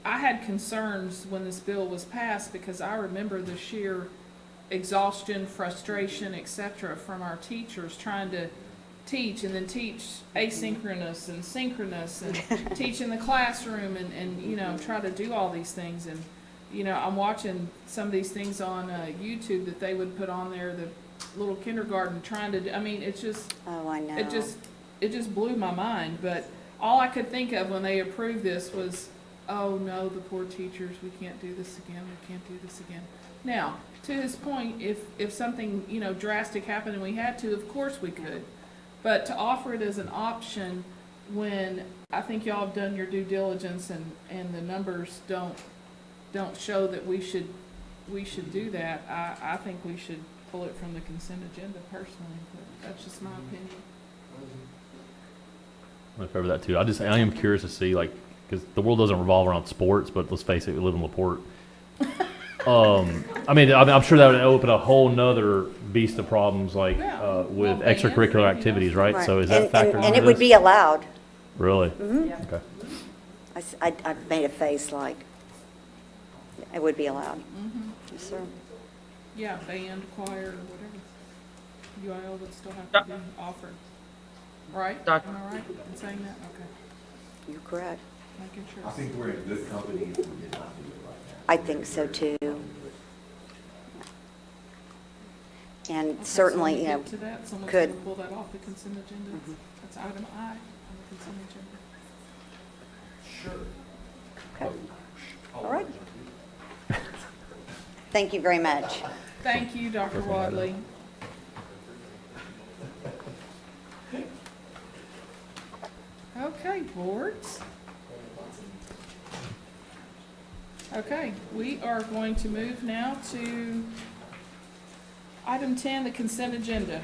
[SPEAKER 1] I had concerns when this bill was passed because I remember the sheer exhaustion, frustration, et cetera, from our teachers trying to teach and then teach asynchronous and synchronous and teach in the classroom and try to do all these things. And, I'm watching some of these things on YouTube that they would put on there, the little kindergarten trying to do. I mean, it's just,
[SPEAKER 13] oh, I know.
[SPEAKER 1] It just blew my mind. But all I could think of when they approved this was, oh no, the poor teachers, we can't do this again, we can't do this again. Now, to his point, if something, drastic happened and we had to, of course we could. But to offer it as an option when I think y'all have done your due diligence and the numbers don't show that we should do that, I think we should pull it from the consent agenda personally, but that's just my opinion.
[SPEAKER 2] I'm cover that too. I am curious to see, because the world doesn't revolve around sports, but let's face it, we live in LaPorte. I'm sure that would open a whole nother beast of problems, with extracurricular activities, right? So is that factored into
[SPEAKER 13] And it would be allowed.
[SPEAKER 2] Really?
[SPEAKER 13] Mm-hmm.
[SPEAKER 2] Okay.
[SPEAKER 13] I made a face like it would be allowed. Yes, sir.
[SPEAKER 1] Yeah, band, choir, or whatever. UIL would still have to be offered. Right? Am I right in saying that? Okay.
[SPEAKER 13] You're correct.
[SPEAKER 1] Making sure.
[SPEAKER 3] I think we're in good company if we did not do it right now.
[SPEAKER 13] I think so too. And
[SPEAKER 1] Okay,
[SPEAKER 13] certainly,
[SPEAKER 1] so when we get to that, someone's
[SPEAKER 13] could.
[SPEAKER 1] gonna pull that off the consent agenda. That's item I on the consent agenda.
[SPEAKER 3] Sure.
[SPEAKER 12] Okay. All right. Thank you very much.
[SPEAKER 1] Thank you, Dr. Wadley. Okay, boards. Okay, we are going to move now to item 10, the consent agenda,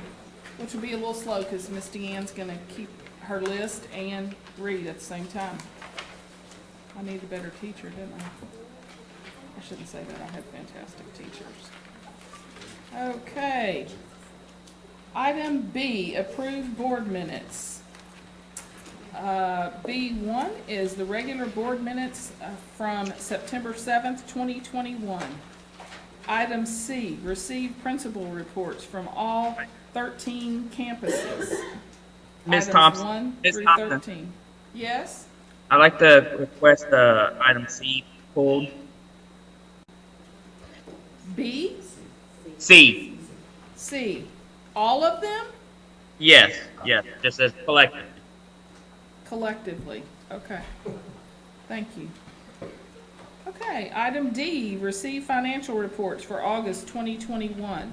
[SPEAKER 1] which will be a little slow because Miss Deanne's going to keep her list and read at the same time. I need a better teacher, didn't I? I shouldn't say that. I have fantastic teachers. Okay. Item B, approved board minutes. B1 is the regular board minutes from September 7th, 2021. Item C, receive principal reports from all 13 campuses.
[SPEAKER 5] Ms.
[SPEAKER 1] Items
[SPEAKER 5] Thompson,
[SPEAKER 1] 1
[SPEAKER 5] Ms.
[SPEAKER 1] through
[SPEAKER 5] Thompson.
[SPEAKER 1] 13. Yes?
[SPEAKER 5] I'd like to request item C pulled.
[SPEAKER 1] B?
[SPEAKER 5] C.
[SPEAKER 1] C. All of them?
[SPEAKER 5] Yes, just as collective.
[SPEAKER 1] Collectively, okay. Thank you. Okay, item D, receive financial reports for August 2021.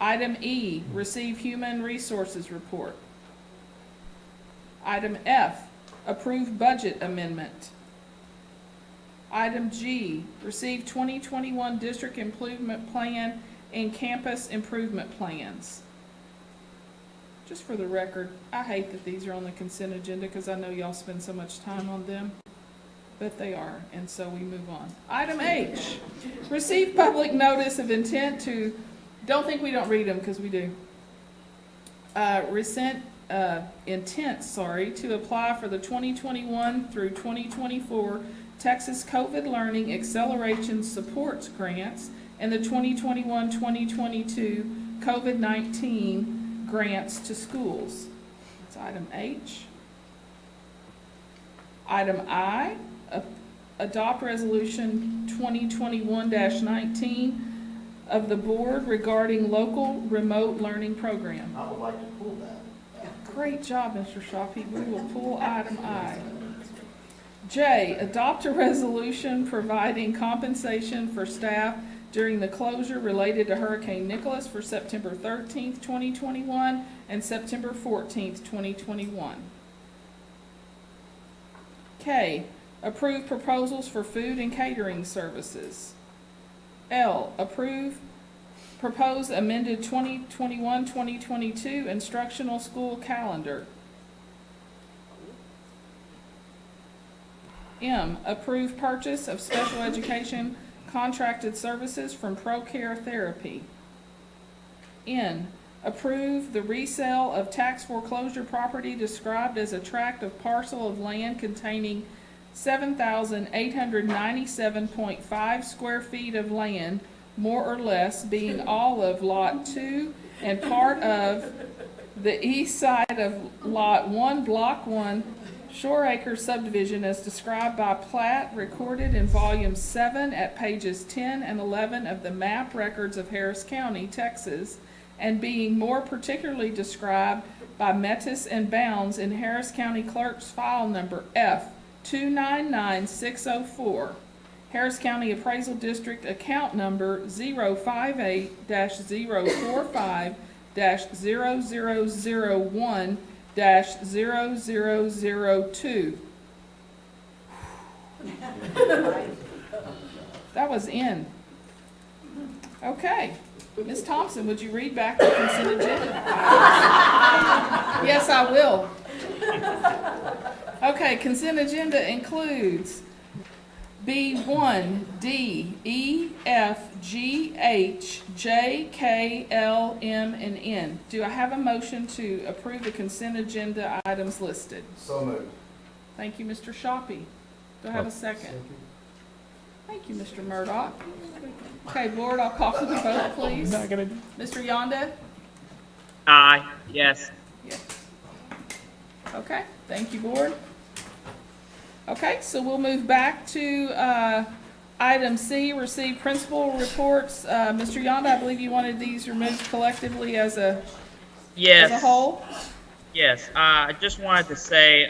[SPEAKER 1] Item E, receive human resources report. Item F, approve budget amendment. Item G, receive 2021 district improvement plan and campus improvement plans. Just for the record, I hate that these are on the consent agenda because I know y'all spend so much time on them, but they are, and so we move on. Item H, receive public notice of intent to, don't think we don't read them because we do. Intent to apply for the 2021 through 2024 Texas COVID Learning Acceleration Supports Grants and the 2021-2022 COVID-19 grants to schools. That's item H. Item I, adopt resolution 2021-19 of the board regarding local remote learning program.
[SPEAKER 4] I would like to pull that.
[SPEAKER 1] Great job, Mr. Shoppy. We will pull item I. J, adopt a resolution providing compensation for staff during the closure related to Hurricane Nicholas for September 13th, 2021 and September 14th, 2021. K, approve proposals for food and catering services. L, propose amended 2021-2022 instructional school calendar. M, approve purchase of special education contracted services from ProCare Therapy. N, approve the resale of tax foreclosure property described as a tract of parcel of land containing 7,897.5 square feet of land, more or less, being all of Lot 2 and part of the east side of Lot 1, Block 1, Shore Acre subdivision as described by plat recorded in volume 7 at pages 10 and 11 of the map records of Harris County, Texas, and being more particularly described by Metis and Bounds in Harris County Clerk's file number F299604, Harris County Appraisal District account number 058-045-0001 0002. That was in. Okay. Ms. Thompson, would you read back the consent agenda? Yes, I will. Okay, consent agenda includes B1, D, E, F, G, H, J, K, L, M, and N. Do I have a motion to approve the consent agenda items listed?
[SPEAKER 4] So moved.
[SPEAKER 1] Thank you, Mr. Shoppy. Do I have a second? Thank you, Mr. Murdoch. Okay, board, I'll call for the vote, please. Mr. Yonda?
[SPEAKER 5] Aye, yes.
[SPEAKER 1] Yes. Okay, thank you, board. Okay, so we'll move back to item C, receive principal reports. Mr. Yonda, I believe you wanted these removed collectively as a
[SPEAKER 5] Yes.
[SPEAKER 1] whole?
[SPEAKER 5] Yes, I just wanted to say,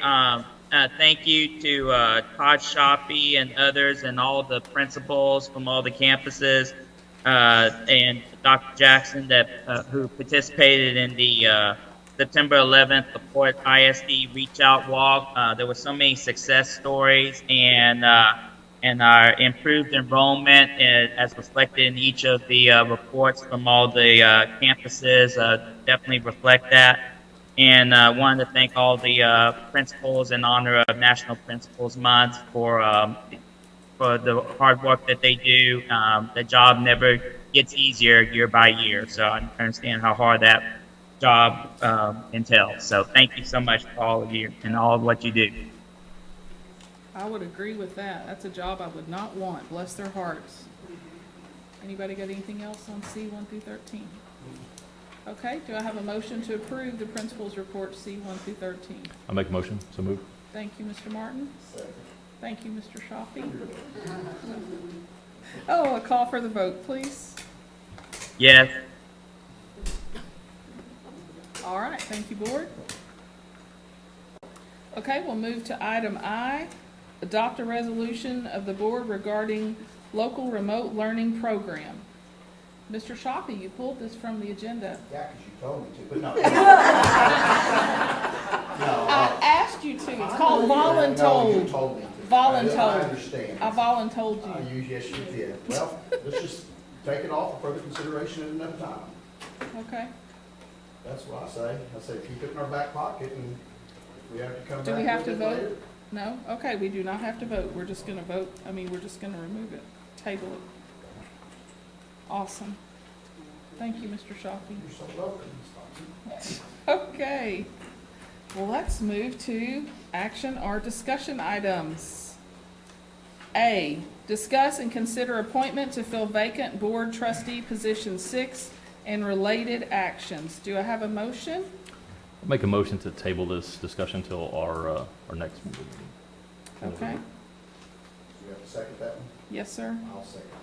[SPEAKER 5] thank you to Todd Shoppy and others and all the principals from all the campuses, and Dr. Jackson who participated in the September 11th Porte ISD Reach Out Walk. There were so many success stories and our improved enrollment as reflected in each of the reports from all the campuses definitely reflect that. And wanted to thank all the principals in honor of National Principals Month for the hard work that they do. The job never gets easier year by year, so I understand how hard that job entails. So thank you so much for all of you and all of what you do.
[SPEAKER 1] I would agree with that. That's a job I would not want. Bless their hearts. Anybody got anything else on C 1 through 13? Okay, do I have a motion to approve the principal's report C 1 through 13?
[SPEAKER 2] I'll make a motion, so move.
[SPEAKER 1] Thank you, Mr. Martin. Thank you, Mr. Shoppy. Oh, a call for the vote, please.
[SPEAKER 5] Yes.
[SPEAKER 1] All right, thank you, board. Okay, we'll move to item I, adopt a resolution of the board regarding local remote learning program. Mr. Shoppy, you pulled this from the agenda.
[SPEAKER 4] Yeah, because you told me to, but no.
[SPEAKER 1] I asked you to. It's called voluntold.
[SPEAKER 4] No, you told me to.
[SPEAKER 1] Voluntold.
[SPEAKER 4] I understand.
[SPEAKER 1] I voluntold you.
[SPEAKER 4] Yes, you did. Well, let's just take it off for further consideration at another time.
[SPEAKER 1] Okay.
[SPEAKER 4] That's what I say. I say keep it in our back pocket, and if we have to come back.
[SPEAKER 1] Do we have to
[SPEAKER 4] with it later.
[SPEAKER 1] vote? No? Okay, we do not have to vote. We're just gonna vote, we're just gonna remove it, table it. Awesome. Thank you, Mr. Shoppy.
[SPEAKER 4] You're so welcome, Ms. Thompson.
[SPEAKER 1] Okay. Well, let's move to action or discussion items. A, discuss and consider appointment to fill vacant board trustee position 6 and related actions. Do I have a motion?
[SPEAKER 2] I'll make a motion to table this discussion till our next meeting.
[SPEAKER 1] Okay.
[SPEAKER 4] Do you have to second that one?
[SPEAKER 1] Yes, sir.
[SPEAKER 4] I'll second that.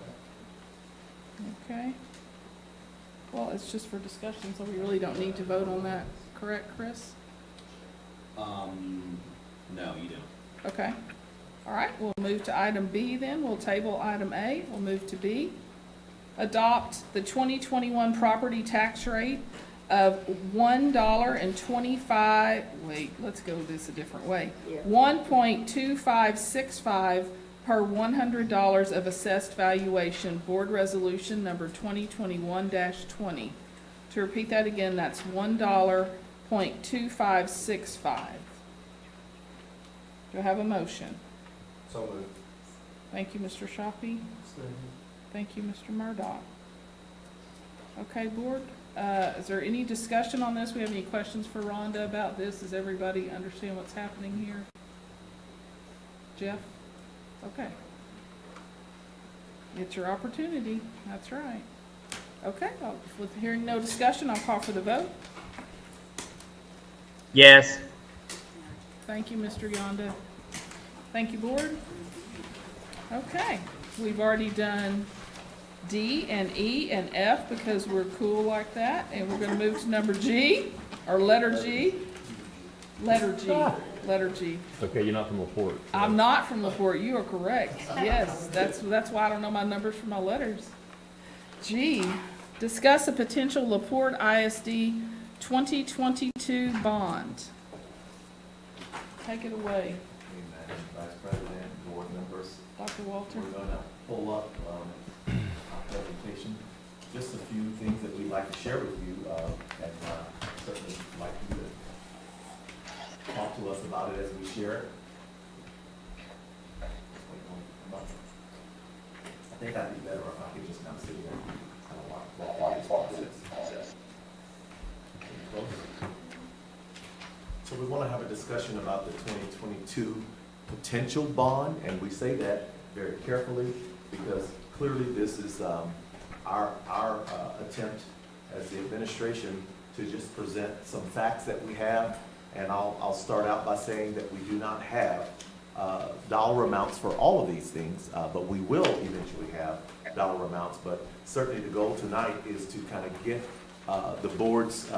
[SPEAKER 1] Okay. Well, it's just for discussion, so we really don't need to vote on that, correct, Chris?
[SPEAKER 18] No, you don't.
[SPEAKER 1] Okay. All right, we'll move to item B then. We'll table item A. We'll move to B. Adopt the 2021 property tax rate of $1.25, wait, let's go this a different way. 1.2565 per $100 of assessed valuation, board resolution number 2021-20. To repeat that again, that's $1.2565. Do I have a motion?
[SPEAKER 4] So moved.
[SPEAKER 1] Thank you, Mr. Shoppy. Thank you, Mr. Murdock. Okay, board, is there any discussion on this? We have any questions for Rhonda about this? Does everybody understand what's happening here? Jeff? Okay. It's your opportunity. That's right. Okay, well, with hearing no discussion, I'll call for the vote.
[SPEAKER 5] Yes.
[SPEAKER 1] Thank you, Mr. Yonda. Thank you, board. Okay, we've already done D and E and F because we're cool like that, and we're going to move to number G, or letter G. Letter G. Letter G.
[SPEAKER 2] Okay, you're not from LaPorte. So.
[SPEAKER 1] I'm not from LaPorte. You are correct. Yes, that's why I don't know my numbers for my letters. G, discuss a potential LaPorte ISD 2022 bond. Take it away.
[SPEAKER 3] Vice President, board members.
[SPEAKER 1] Dr. Walter.
[SPEAKER 3] We're going to pull up our presentation. Just a few things that we'd like to share with you, and certainly like you to talk to us about it as we share it. I think that'd be better if I could just kind of sit there and kind of walk this process. So we want to have a discussion about the 2022 potential bond, and we say that very carefully because clearly this is our attempt as the administration to just present some facts that we have. And I'll start out by saying that we do not have dollar amounts for all of these things, but we will eventually have dollar amounts. But certainly the goal tonight is to kind of get the board's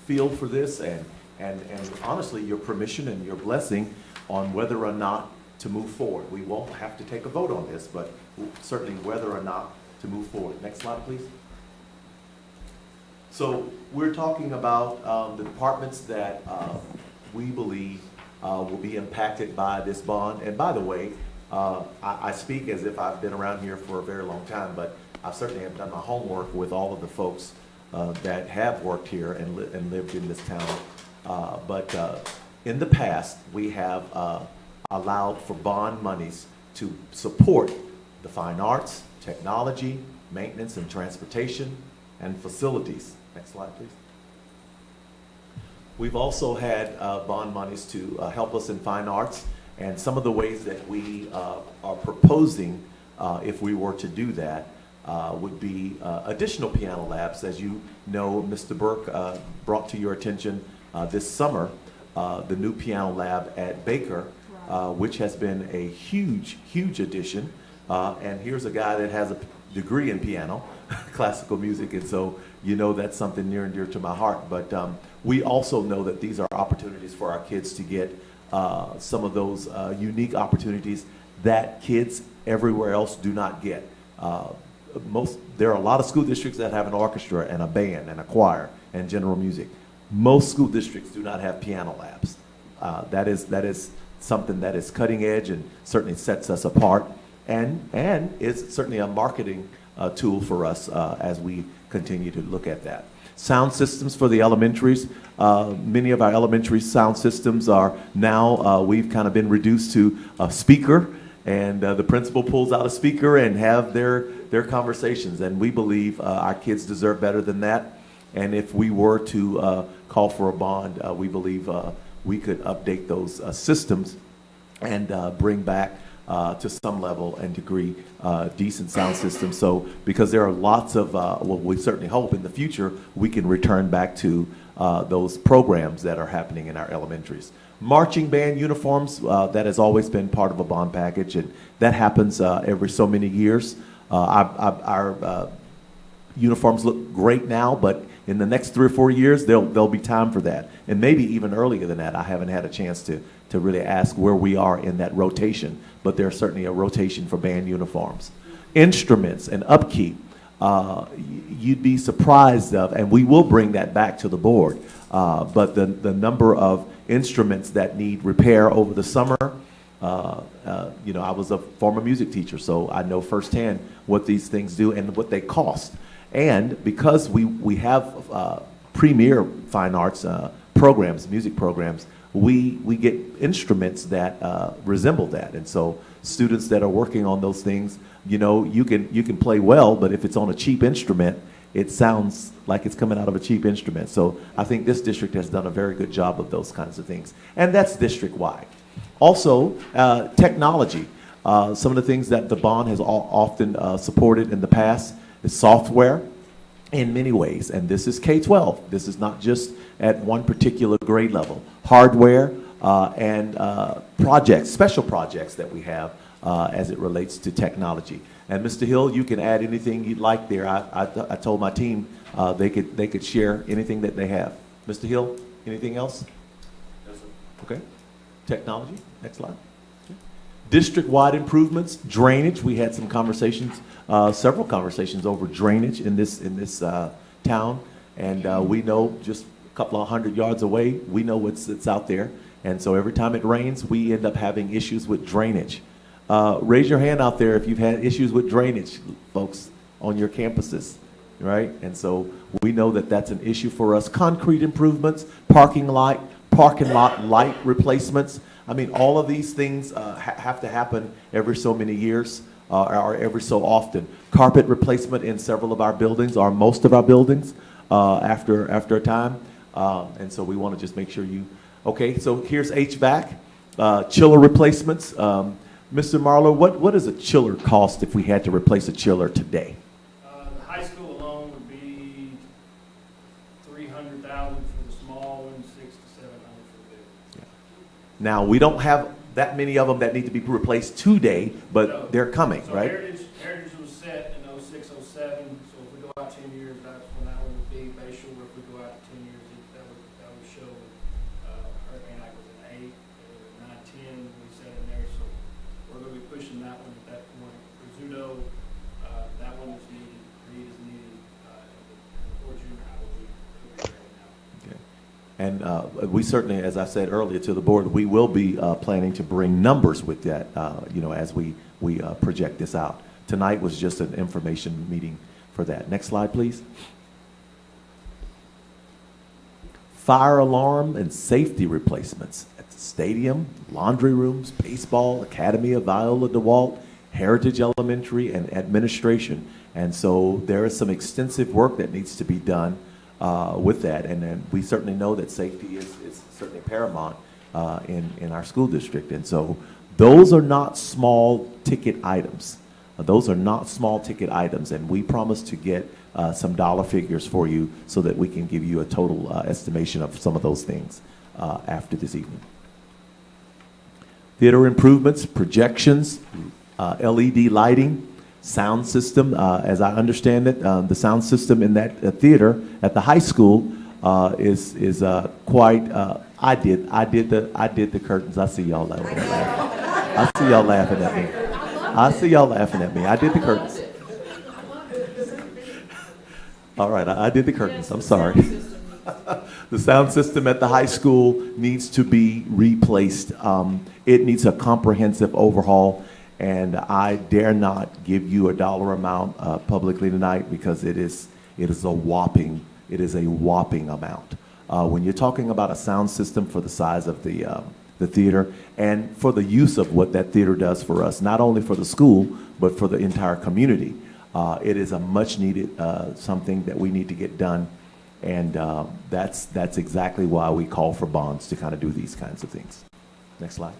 [SPEAKER 3] feel for this and and honestly, your permission and your blessing on whether or not to move forward. We won't have to take a vote on this, but certainly whether or not to move forward. Next slide, please. So we're talking about the departments that we believe will be impacted by this bond. And by the way, I speak as if I've been around here for a very long time, but I certainly have done my homework with all of the folks that have worked here and lived in this town. But in the past, we have allowed for bond monies to support the fine arts, technology, maintenance and transportation, and facilities. Next slide, please. We've also had bond monies to help us in fine arts, and some of the ways that we are proposing, if we were to do that, would be additional piano labs. As you know, Mr. Burke brought to your attention this summer the new piano lab at Baker, which has been a huge, huge addition. And here's a guy that has a degree in piano, classical music, and so you know that's something near and dear to my heart. But we also know that these are opportunities for our kids to get some of those unique opportunities that kids everywhere else do not get. There are a lot of school districts that have an orchestra and a band and a choir and general music. Most school districts do not have piano labs. That is something that is cutting edge and certainly sets us apart, and it's certainly a marketing tool for us as we continue to look at that. Sound systems for the elementaries. Many of our elementary sound systems are now, we've kind of been reduced to a speaker, and the principal pulls out a speaker and have their conversations. And we believe our kids deserve better than that. And if we were to call for a bond, we believe we could update those systems and bring back to some level and degree decent sound systems. So because there are lots of, well, we certainly hope in the future we can return back to those programs that are happening in our elementaries. Marching band uniforms, that has always been part of a bond package, and that happens every so many years. Our uniforms look great now, but in the next 3 or 4 years, there'll be time for that. And maybe even earlier than that. I haven't had a chance to really ask where we are in that rotation, but there's certainly a rotation for band uniforms. Instruments and upkeep, you'd be surprised of, and we will bring that back to the board, but the number of instruments that need repair over the summer, you know, I was a former music teacher, so I know firsthand what these things do and what they cost. And because we have premier fine arts programs, music programs, we get instruments that resemble that. And so students that are working on those things, you know, you can play well, but if it's on a cheap instrument, it sounds like it's coming out of a cheap instrument. So I think this district has done a very good job of those kinds of things. And that's district-wide. Also, technology. Some of the things that the bond has often supported in the past is software in many ways, and this is K-12. This is not just at one particular grade level. Hardware and projects, special projects that we have as it relates to technology. And Mr. Hill, you can add anything you'd like there. I told my team they could share anything that they have. Mr. Hill, anything else? No, sir. Okay. Technology, next slide. District-wide improvements, drainage. We had some conversations, several conversations over drainage in this town, and we know just a couple of 100 yards away, we know what's out there, and so every time it rains, we end up having issues with drainage. Raise your hand out there if you've had issues with drainage, folks, on your campuses, right? And so we know that that's an issue for us. Concrete improvements, parking lot light replacements. I mean, all of these things have to happen every so many years or every so often. Carpet replacement in several of our buildings, or most of our buildings, after a time. And so we want to just make sure you, okay, so here's HVAC, chiller replacements. Mr. Marlowe, what does a chiller cost if we had to replace a chiller today?
[SPEAKER 10] The high school alone would be $300,000 for the small one, $600 to $700 for the big.
[SPEAKER 3] Yeah. Now, we don't have that many of them that need to be replaced today, but they're coming,
[SPEAKER 10] so
[SPEAKER 3] right?
[SPEAKER 10] Heritage was set in 06, 07, so if we go out 10 years, that's when that one would be. Bayshore, if we go out 10 years, that would show we're going to be pushing that one at that point. Rizzuto, that one is needed, Reed is needed, or junior high will be ready now.
[SPEAKER 3] And we certainly, as I said earlier to the board, we will be planning to bring numbers with that, as we project this out. Tonight was just an information meeting for that. Next slide, please. Fire alarm and safety replacements at the stadium, laundry rooms, baseball, Academy of Viola DeWalt, Heritage Elementary, and administration. And so there is some extensive work that needs to be done with that. And then we certainly know that safety is certainly paramount in our school district. And so those are not small ticket items. Those are not small ticket items. And we promise to get some dollar figures for you so that we can give you a total estimation of some of those things after this evening. Theater improvements, projections, LED lighting, sound system. As I understand it, the sound system in that theater at the high school is quite. I did the curtains. I see y'all laughing. I see y'all laughing at me. I see y'all laughing at me. I did the curtains. All right, I did the curtains. I'm sorry. The sound system at the high school needs to be replaced. It needs a comprehensive overhaul, and I dare not give you a dollar amount publicly tonight because it is a whopping amount. When you're talking about a sound system for the size of the theater and for the use of what that theater does for us, not only for the school but for the entire community, it is a much needed something that we need to get done. And that's exactly why we call for bonds to kind of do these kinds of things. Next slide.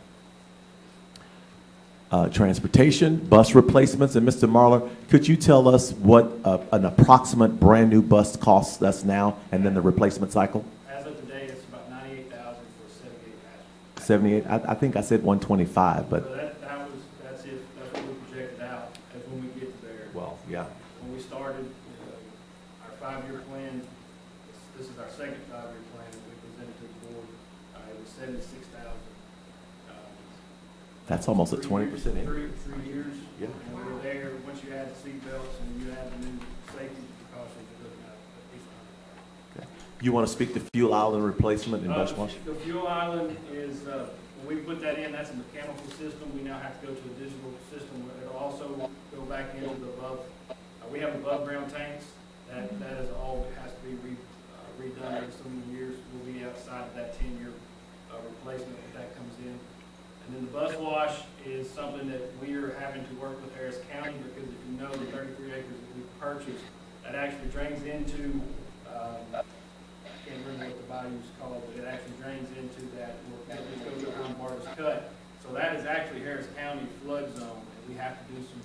[SPEAKER 3] Transportation, bus replacements, and Mr. Marler, could you tell us what an approximate brand new bus costs us now, and then the replacement cycle?
[SPEAKER 10] As of today, it's about $98,000 for 78 passengers.
[SPEAKER 3] 78. I think I said 125, but
[SPEAKER 10] So that's what we projected out as when we get there.
[SPEAKER 3] well, yeah.
[SPEAKER 10] When we started our 5-year plan, this is our second 5-year plan that we presented to the board. It was 76,000.
[SPEAKER 3] That's almost a 20% increase.
[SPEAKER 10] Three years.
[SPEAKER 3] Yeah.
[SPEAKER 10] And we were there, once you add the seat belts and you add the new safety precautions, you're looking at least $100,000.
[SPEAKER 3] Okay. You want to speak to fuel island replacement and bus wash?
[SPEAKER 10] The fuel island is, when we put that in, that's a mechanical system. We now have to go to a digital system. It'll also go back into the above. We have above ground tanks. That is all that has to be redone every so many years. We'll be outside of that 10-year replacement if that comes in. And then the bus wash is something that we are having to work with Harris County because if you know the 33 acres that we purchased, that actually drains into, I can't remember what the value's called, but it actually drains into that, it goes around Bart's Cut. So that is actually Harris County flood zone, and we have to do some,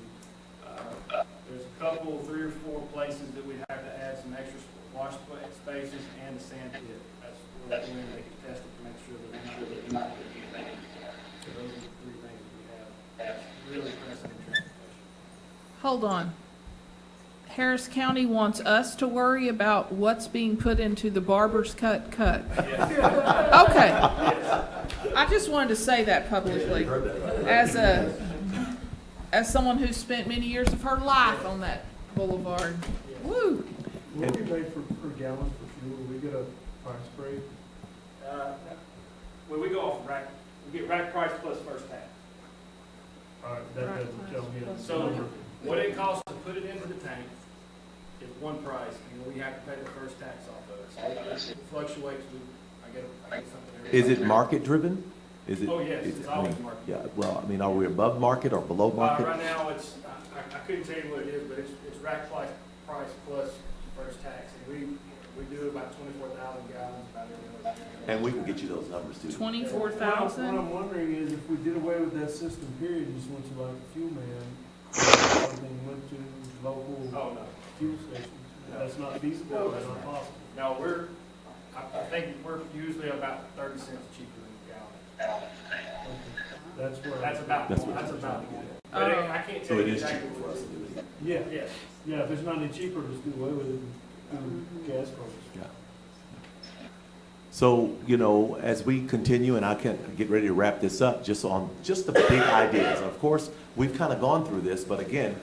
[SPEAKER 10] there's a couple, 3 or 4 places that we'd have to add some extra wash spaces and a sand pit. That's where they can test it to make sure that we're not doing anything. So those are the 3 things we have really pressing in transportation.
[SPEAKER 1] Hold on. Harris County wants us to worry about what's being put into the barber's cut.
[SPEAKER 10] Yes.
[SPEAKER 1] Okay. I just wanted to say that publicly as someone who's spent many years of her life on that boulevard. Woo.
[SPEAKER 19] What do we pay per gallon for fuel? Do we get a price break?
[SPEAKER 10] When we go off rack, we get rack price plus first tax.
[SPEAKER 19] All right, that doesn't tell me.
[SPEAKER 10] So what it costs to put it into the tank is one price, and we have to pay the first tax off of it. So it fluctuates. I get something.
[SPEAKER 3] Is it market driven? Is it?
[SPEAKER 10] Oh, yes, it's always market.
[SPEAKER 3] Yeah. Well, I mean, are we above market or below market?
[SPEAKER 10] Right now, it's I couldn't tell you what it is, but it's rack price plus first tax, and we do about 24,000 gallons about every other year.
[SPEAKER 3] And we can get you those numbers too.
[SPEAKER 1] 24,000.
[SPEAKER 19] What I'm wondering is if we did away with that system, period, just went to like a fuel man, everything went to local fuel stations. That's not feasible. That's not possible.
[SPEAKER 10] No, I think we're usually about 30 cents cheaper than a gallon.
[SPEAKER 19] That's
[SPEAKER 10] about it. But I can't tell you exactly
[SPEAKER 3] for us to do it.
[SPEAKER 19] Yeah.
[SPEAKER 10] Yes.
[SPEAKER 19] Yeah, if it's not any cheaper, just do away with it and do gas cards.
[SPEAKER 3] Yeah. So, you know, as we continue, and I can get ready to wrap this up, just on just the big ideas. Of course, we've kind of gone through this, but again,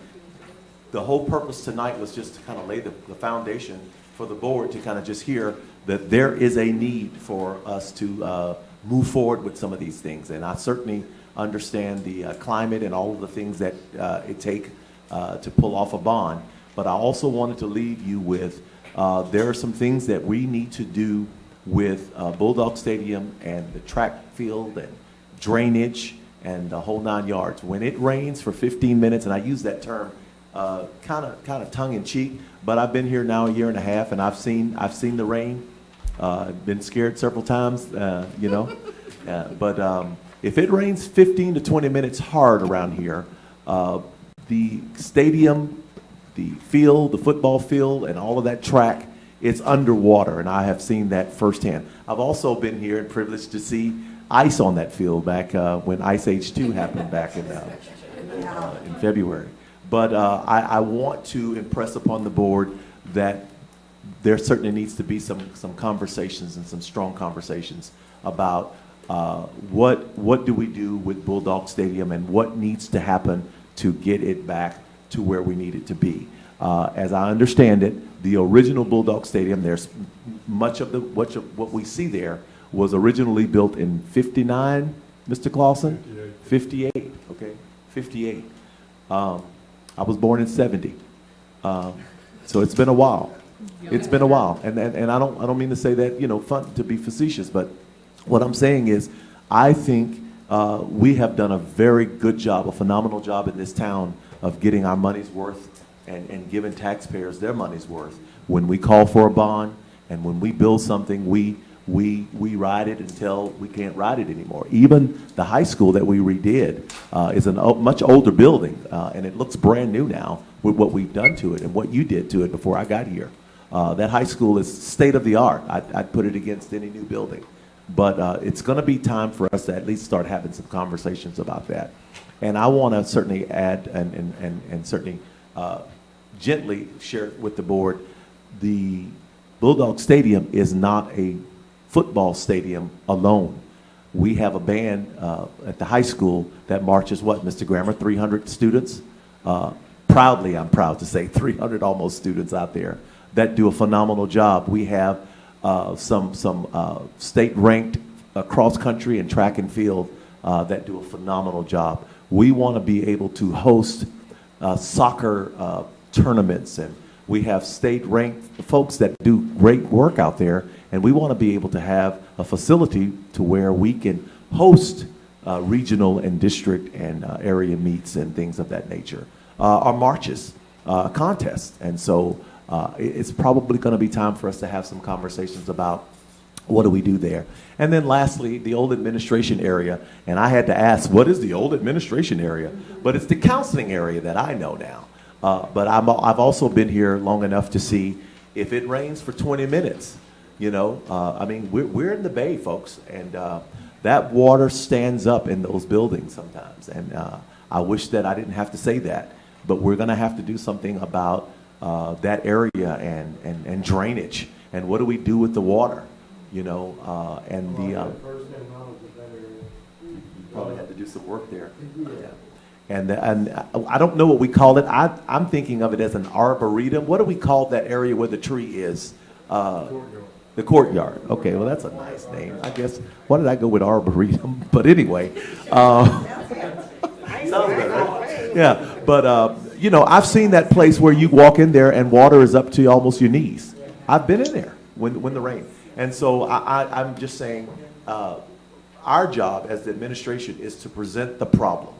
[SPEAKER 3] the whole purpose tonight was just to kind of lay the foundation for the board to kind of just hear that there is a need for us to move forward with some of these things. And I certainly understand the climate and all of the things that it take to pull off a bond. But I also wanted to leave you with, there are some things that we need to do with Bulldog Stadium and the track field and drainage and the whole 9 yards. When it rains for 15 minutes, and I use that term kind of tongue in cheek, but I've been here now a year and a half, and I've seen the rain. Been scared several times, you know. But if it rains 15 to 20 minutes hard around here, the stadium, the field, the football field, and all of that track, it's underwater, and I have seen that firsthand. I've also been here and privileged to see ice on that field back when Ice Age 2 happened back in February. But I want to impress upon the board that there certainly needs to be some conversations and some strong conversations about what do we do with Bulldog Stadium and what needs to happen to get it back to where we need it to be. As I understand it, the original Bulldog Stadium, there's much of what we see there was originally built in 59, Mr. Clausen? 58, okay, 58. I was born in 70. So it's been a while. It's been a while. And I don't mean to say that, you know, fun to be facetious, but what I'm saying is I think we have done a very good job, a phenomenal job in this town of getting our money's worth and giving taxpayers their money's worth. When we call for a bond and when we build something, we ride it until we can't ride it anymore. Even the high school that we redid is a much older building, and it looks brand new now with what we've done to it and what you did to it before I got here. That high school is state of the art. I'd put it against any new building. But it's going to be time for us to at least start having some conversations about that. And I want to certainly add and certainly gently share with the board, the Bulldog Stadium is not a football stadium alone. We have a band at the high school that marches, what, Mr. Grammer, 300 students? Proudly, I'm proud to say 300 almost students out there that do a phenomenal job. We have some state-ranked cross country and track and field that do a phenomenal job. We want to be able to host soccer tournaments, and we have state-ranked folks that do great work out there, and we want to be able to have a facility to where we can host regional and district and area meets and things of that nature. Our marches, contests, and so it's probably going to be time for us to have some conversations about what do we do there. And then lastly, the old administration area, and I had to ask, what is the old administration area? But it's the counseling area that I know now. But I've also been here long enough to see if it rains for 20 minutes, you know, I mean, we're in the Bay, folks, and that water stands up in those buildings sometimes. And I wish that I didn't have to say that, but we're going to have to do something about that area and drainage. And what do we do with the water, you know, and the... probably had to do some work there. Yeah. And I don't know what we call it. I'm thinking of it as an arboretum. What do we call that area where the tree is? The courtyard. Okay, well, that's a nice name. I guess, why did I go with arboretum? But anyway. Sounds better. Yeah, but, you know, I've seen that place where you walk in there and water is up to almost your knees. I've been in there when the rain. And so I'm just saying, our job as the administration is to present the problem.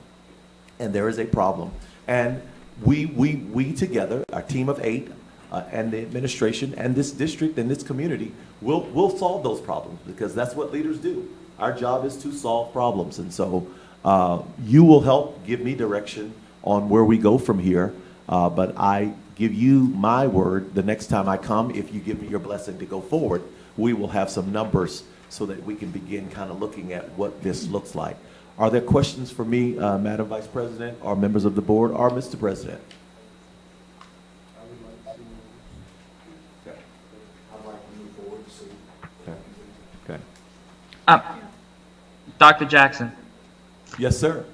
[SPEAKER 3] And there is a problem. And we together, our team of 8, and the administration and this district and this community will solve those problems, because that's what leaders do. Our job is to solve problems. And so you will help give me direction on where we go from here. But I give you my word, the next time I come, if you give me your blessing to go forward, we will have some numbers so that we can begin kind of looking at what this looks like. Are there questions for me, Madam Vice President, or members of the board, or Mr. President? Okay.
[SPEAKER 4] I'd like to move forward to see.
[SPEAKER 3] Okay.
[SPEAKER 5] Dr. Jackson,
[SPEAKER 3] Yes, sir.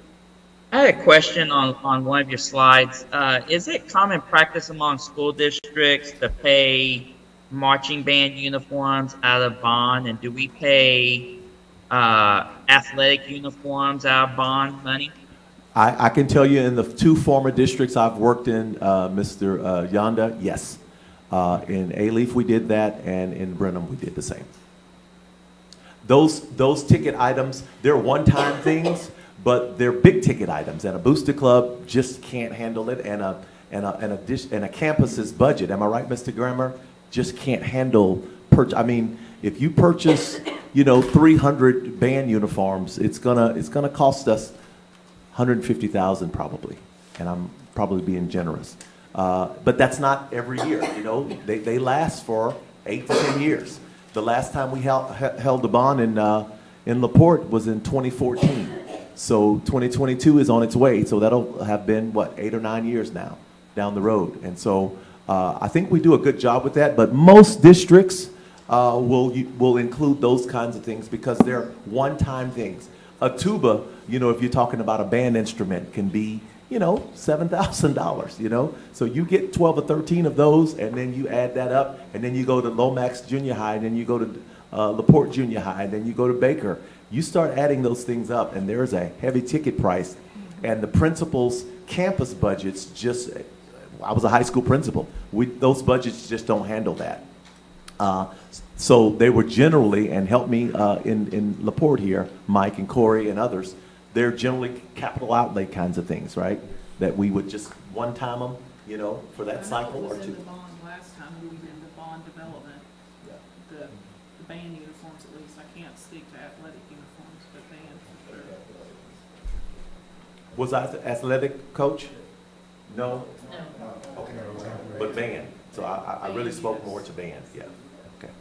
[SPEAKER 5] I had a question on one of your slides. Is it common practice among school districts to pay marching band uniforms out of bond? And do we pay athletic uniforms out of bond money?
[SPEAKER 3] I can tell you in the two former districts I've worked in, Mr. Yonda, yes. In A-Leaf, we did that, and in Brenham, we did the same. Those ticket items, they're one-time things, but they're big-ticket items, and a booster club just can't handle it, and a campus's budget, am I right, Mr. Grammer, just can't handle, I mean, if you purchase, 300 band uniforms, it's gonna cost us $150,000 probably, and I'm probably being generous. But that's not every year, they last for 8 to 10 years. The last time we held the bond in LaPorte was in 2014. So 2022 is on its way, so that'll have been, 8 or 9 years now down the road. And so I think we do a good job with that, but most districts will include those kinds of things because they're one-time things. A tuba, if you're talking about a band instrument, can be, $7,000, So you get 12 or 13 of those, and then you add that up, and then you go to Lomax Junior High, and then you go to LaPorte Junior High, and then you go to Baker. You start adding those things up, and there's a heavy ticket price, and the principal's campus budgets just, I was a high school principal, those budgets just don't handle that. So they were generally, and help me in LaPorte here, Mike and Corey and others, they're generally capital outlay kinds of things, right? That we would just one-time them, for that cycle or two.
[SPEAKER 1] I know it was in the bond last time we did the bond development, the band uniforms at least. I can't speak to athletic uniforms, but band for sure.
[SPEAKER 3] Was I the athletic coach? No?
[SPEAKER 1] No.
[SPEAKER 3] Okay. But band. So I really spoke more to band, yeah. Okay.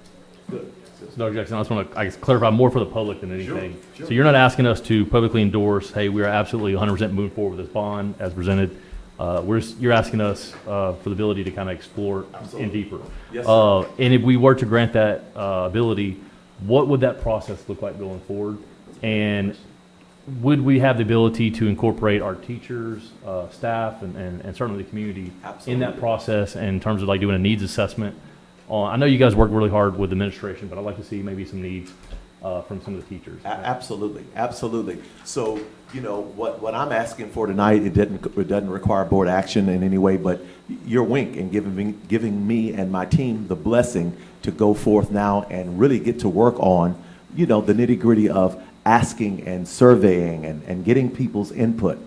[SPEAKER 3] Good.
[SPEAKER 2] So Dr. Jackson, I just want to, clarify more for the public than anything.
[SPEAKER 3] Sure.
[SPEAKER 2] So you're not asking us to publicly endorse, hey, we are absolutely 100% moving forward with this bond as presented. You're asking us for the ability to kind of explore in deeper.
[SPEAKER 3] Yes, sir.
[SPEAKER 2] And if we were to grant that ability, what would that process look like going forward? And would we have the ability to incorporate our teachers, staff, and certainly the community in that process in terms of like doing a needs assessment? I know you guys work really hard with administration, but I'd like to see maybe some needs from some of the teachers.
[SPEAKER 3] Absolutely, absolutely. So, what I'm asking for tonight, it doesn't require board action in any way, but your wink and giving me and my team the blessing to go forth now and really get to work on, the nitty-gritty of asking and surveying and getting people's input.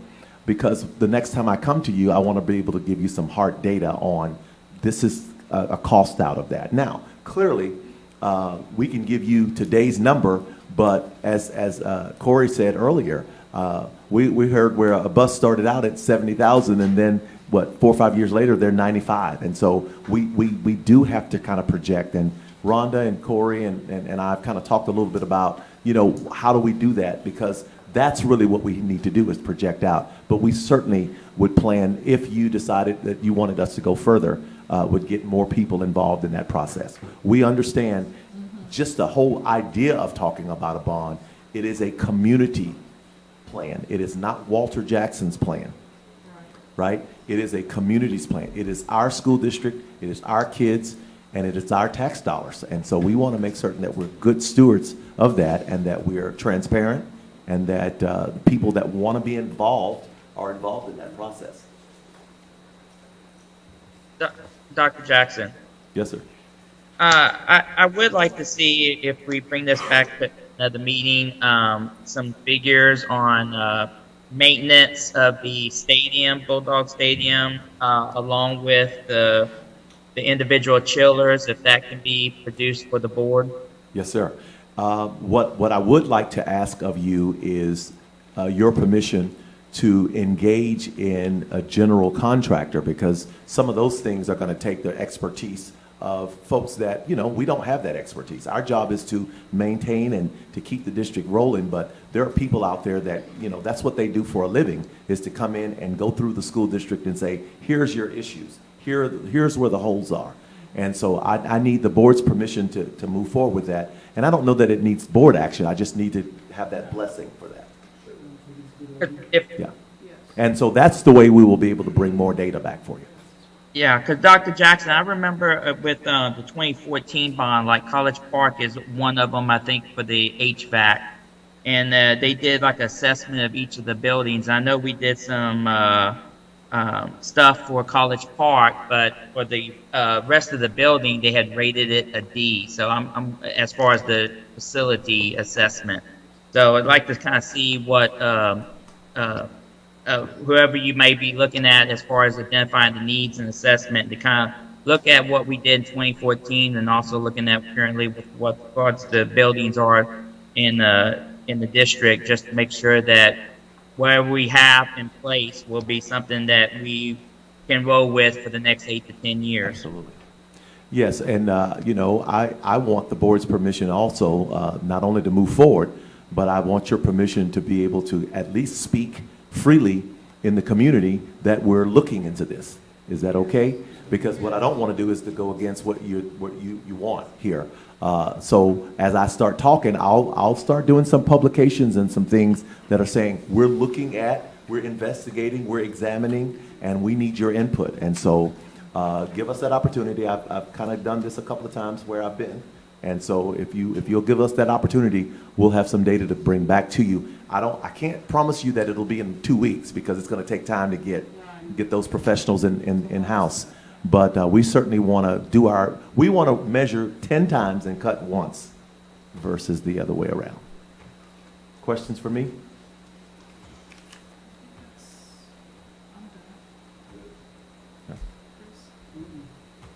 [SPEAKER 3] Because the next time I come to you, I want to be able to give you some hard data on this is a cost out of that. Now, clearly, we can give you today's number, but as Corey said earlier, we heard where a bus started out at 70,000 and then 4 or 5 years later they're 95, and so we do have to kind of project. And Rhonda and Corey and I've kind of talked a little bit about how do we do that, because that's really what we need to do is project out. But we certainly would plan, if you decided that you wanted us to go further, would get more people involved in that process. We understand just the whole idea of talking about a bond. It is a community plan. It is not Walter Jackson's plan, right? It is a community's plan. It is our school district, it is our kids, and it is our tax dollars. And so we want to make certain that we're good stewards of that, and that we are transparent, and that the people that want to be involved are involved in that process.
[SPEAKER 5] Dr. Jackson.
[SPEAKER 3] Yes, sir.
[SPEAKER 5] I would like to see, if we bring this back to the meeting, some figures on maintenance of the stadium, Bulldog Stadium, along with the individual chillers, if that can be produced for the board.
[SPEAKER 3] Yes, sir. What I would like to ask of you is your permission to engage in a general contractor, because some of those things are going to take the expertise of folks that, we don't have that expertise. Our job is to maintain and to keep the district rolling, but there are people out there that, that's what they do for a living, is to come in and go through the school district and say, here's your issues, here's where the holes are. And so I need the board's permission to move forward with that. And I don't know that it needs board action. I just need to have that blessing for that. Yeah. And so that's the way we will be able to bring more data back for you.
[SPEAKER 5] Yeah, because Dr. Jackson, I remember with the 2014 bond, like College Park is one of them, I think, for the HVAC. And they did like assessment of each of the buildings. I know we did some stuff for College Park, but for the rest of the building, they had rated it a D. So I'm as far as the facility assessment. So I'd like to kind of see what whoever you may be looking at as far as identifying the needs and assessment, to kind of look at what we did in 2014 and also looking at currently with what parts the buildings are in the district, just to make sure that whatever we have in place will be something that we can roll with for the next 8 to 10 years.
[SPEAKER 3] Absolutely. Yes, and you know, I want the board's permission also, not only to move forward, but I want your permission to be able to at least speak freely in the community that we're looking into this. Is that okay? Because what I don't want to do is to go against what you want here. So as I start talking, I'll start doing some publications and some things that are saying we're looking at, we're investigating, we're examining, and we need your input. And so give us that opportunity. I've kind of done this a couple of times where I've been. And so if you'll give us that opportunity, we'll have some data to bring back to you. I can't promise you that it'll be in 2 weeks because it's going to take time to get those professionals in house. But we certainly want to we want to measure 10 times and cut once versus the other way around. Questions for me?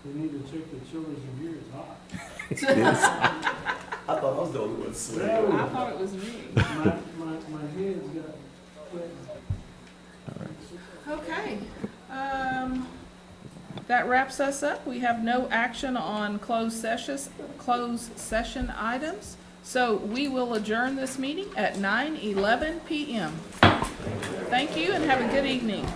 [SPEAKER 19] We need to check the children's review. It's hot.
[SPEAKER 3] It is. I thought I was the only one sweating.
[SPEAKER 1] I thought it was me.
[SPEAKER 19] My head's got wet.
[SPEAKER 1] Okay. That wraps us up. We have no action on closed session items. So we will adjourn this meeting at 9:11 p.m. Thank you and have a good evening.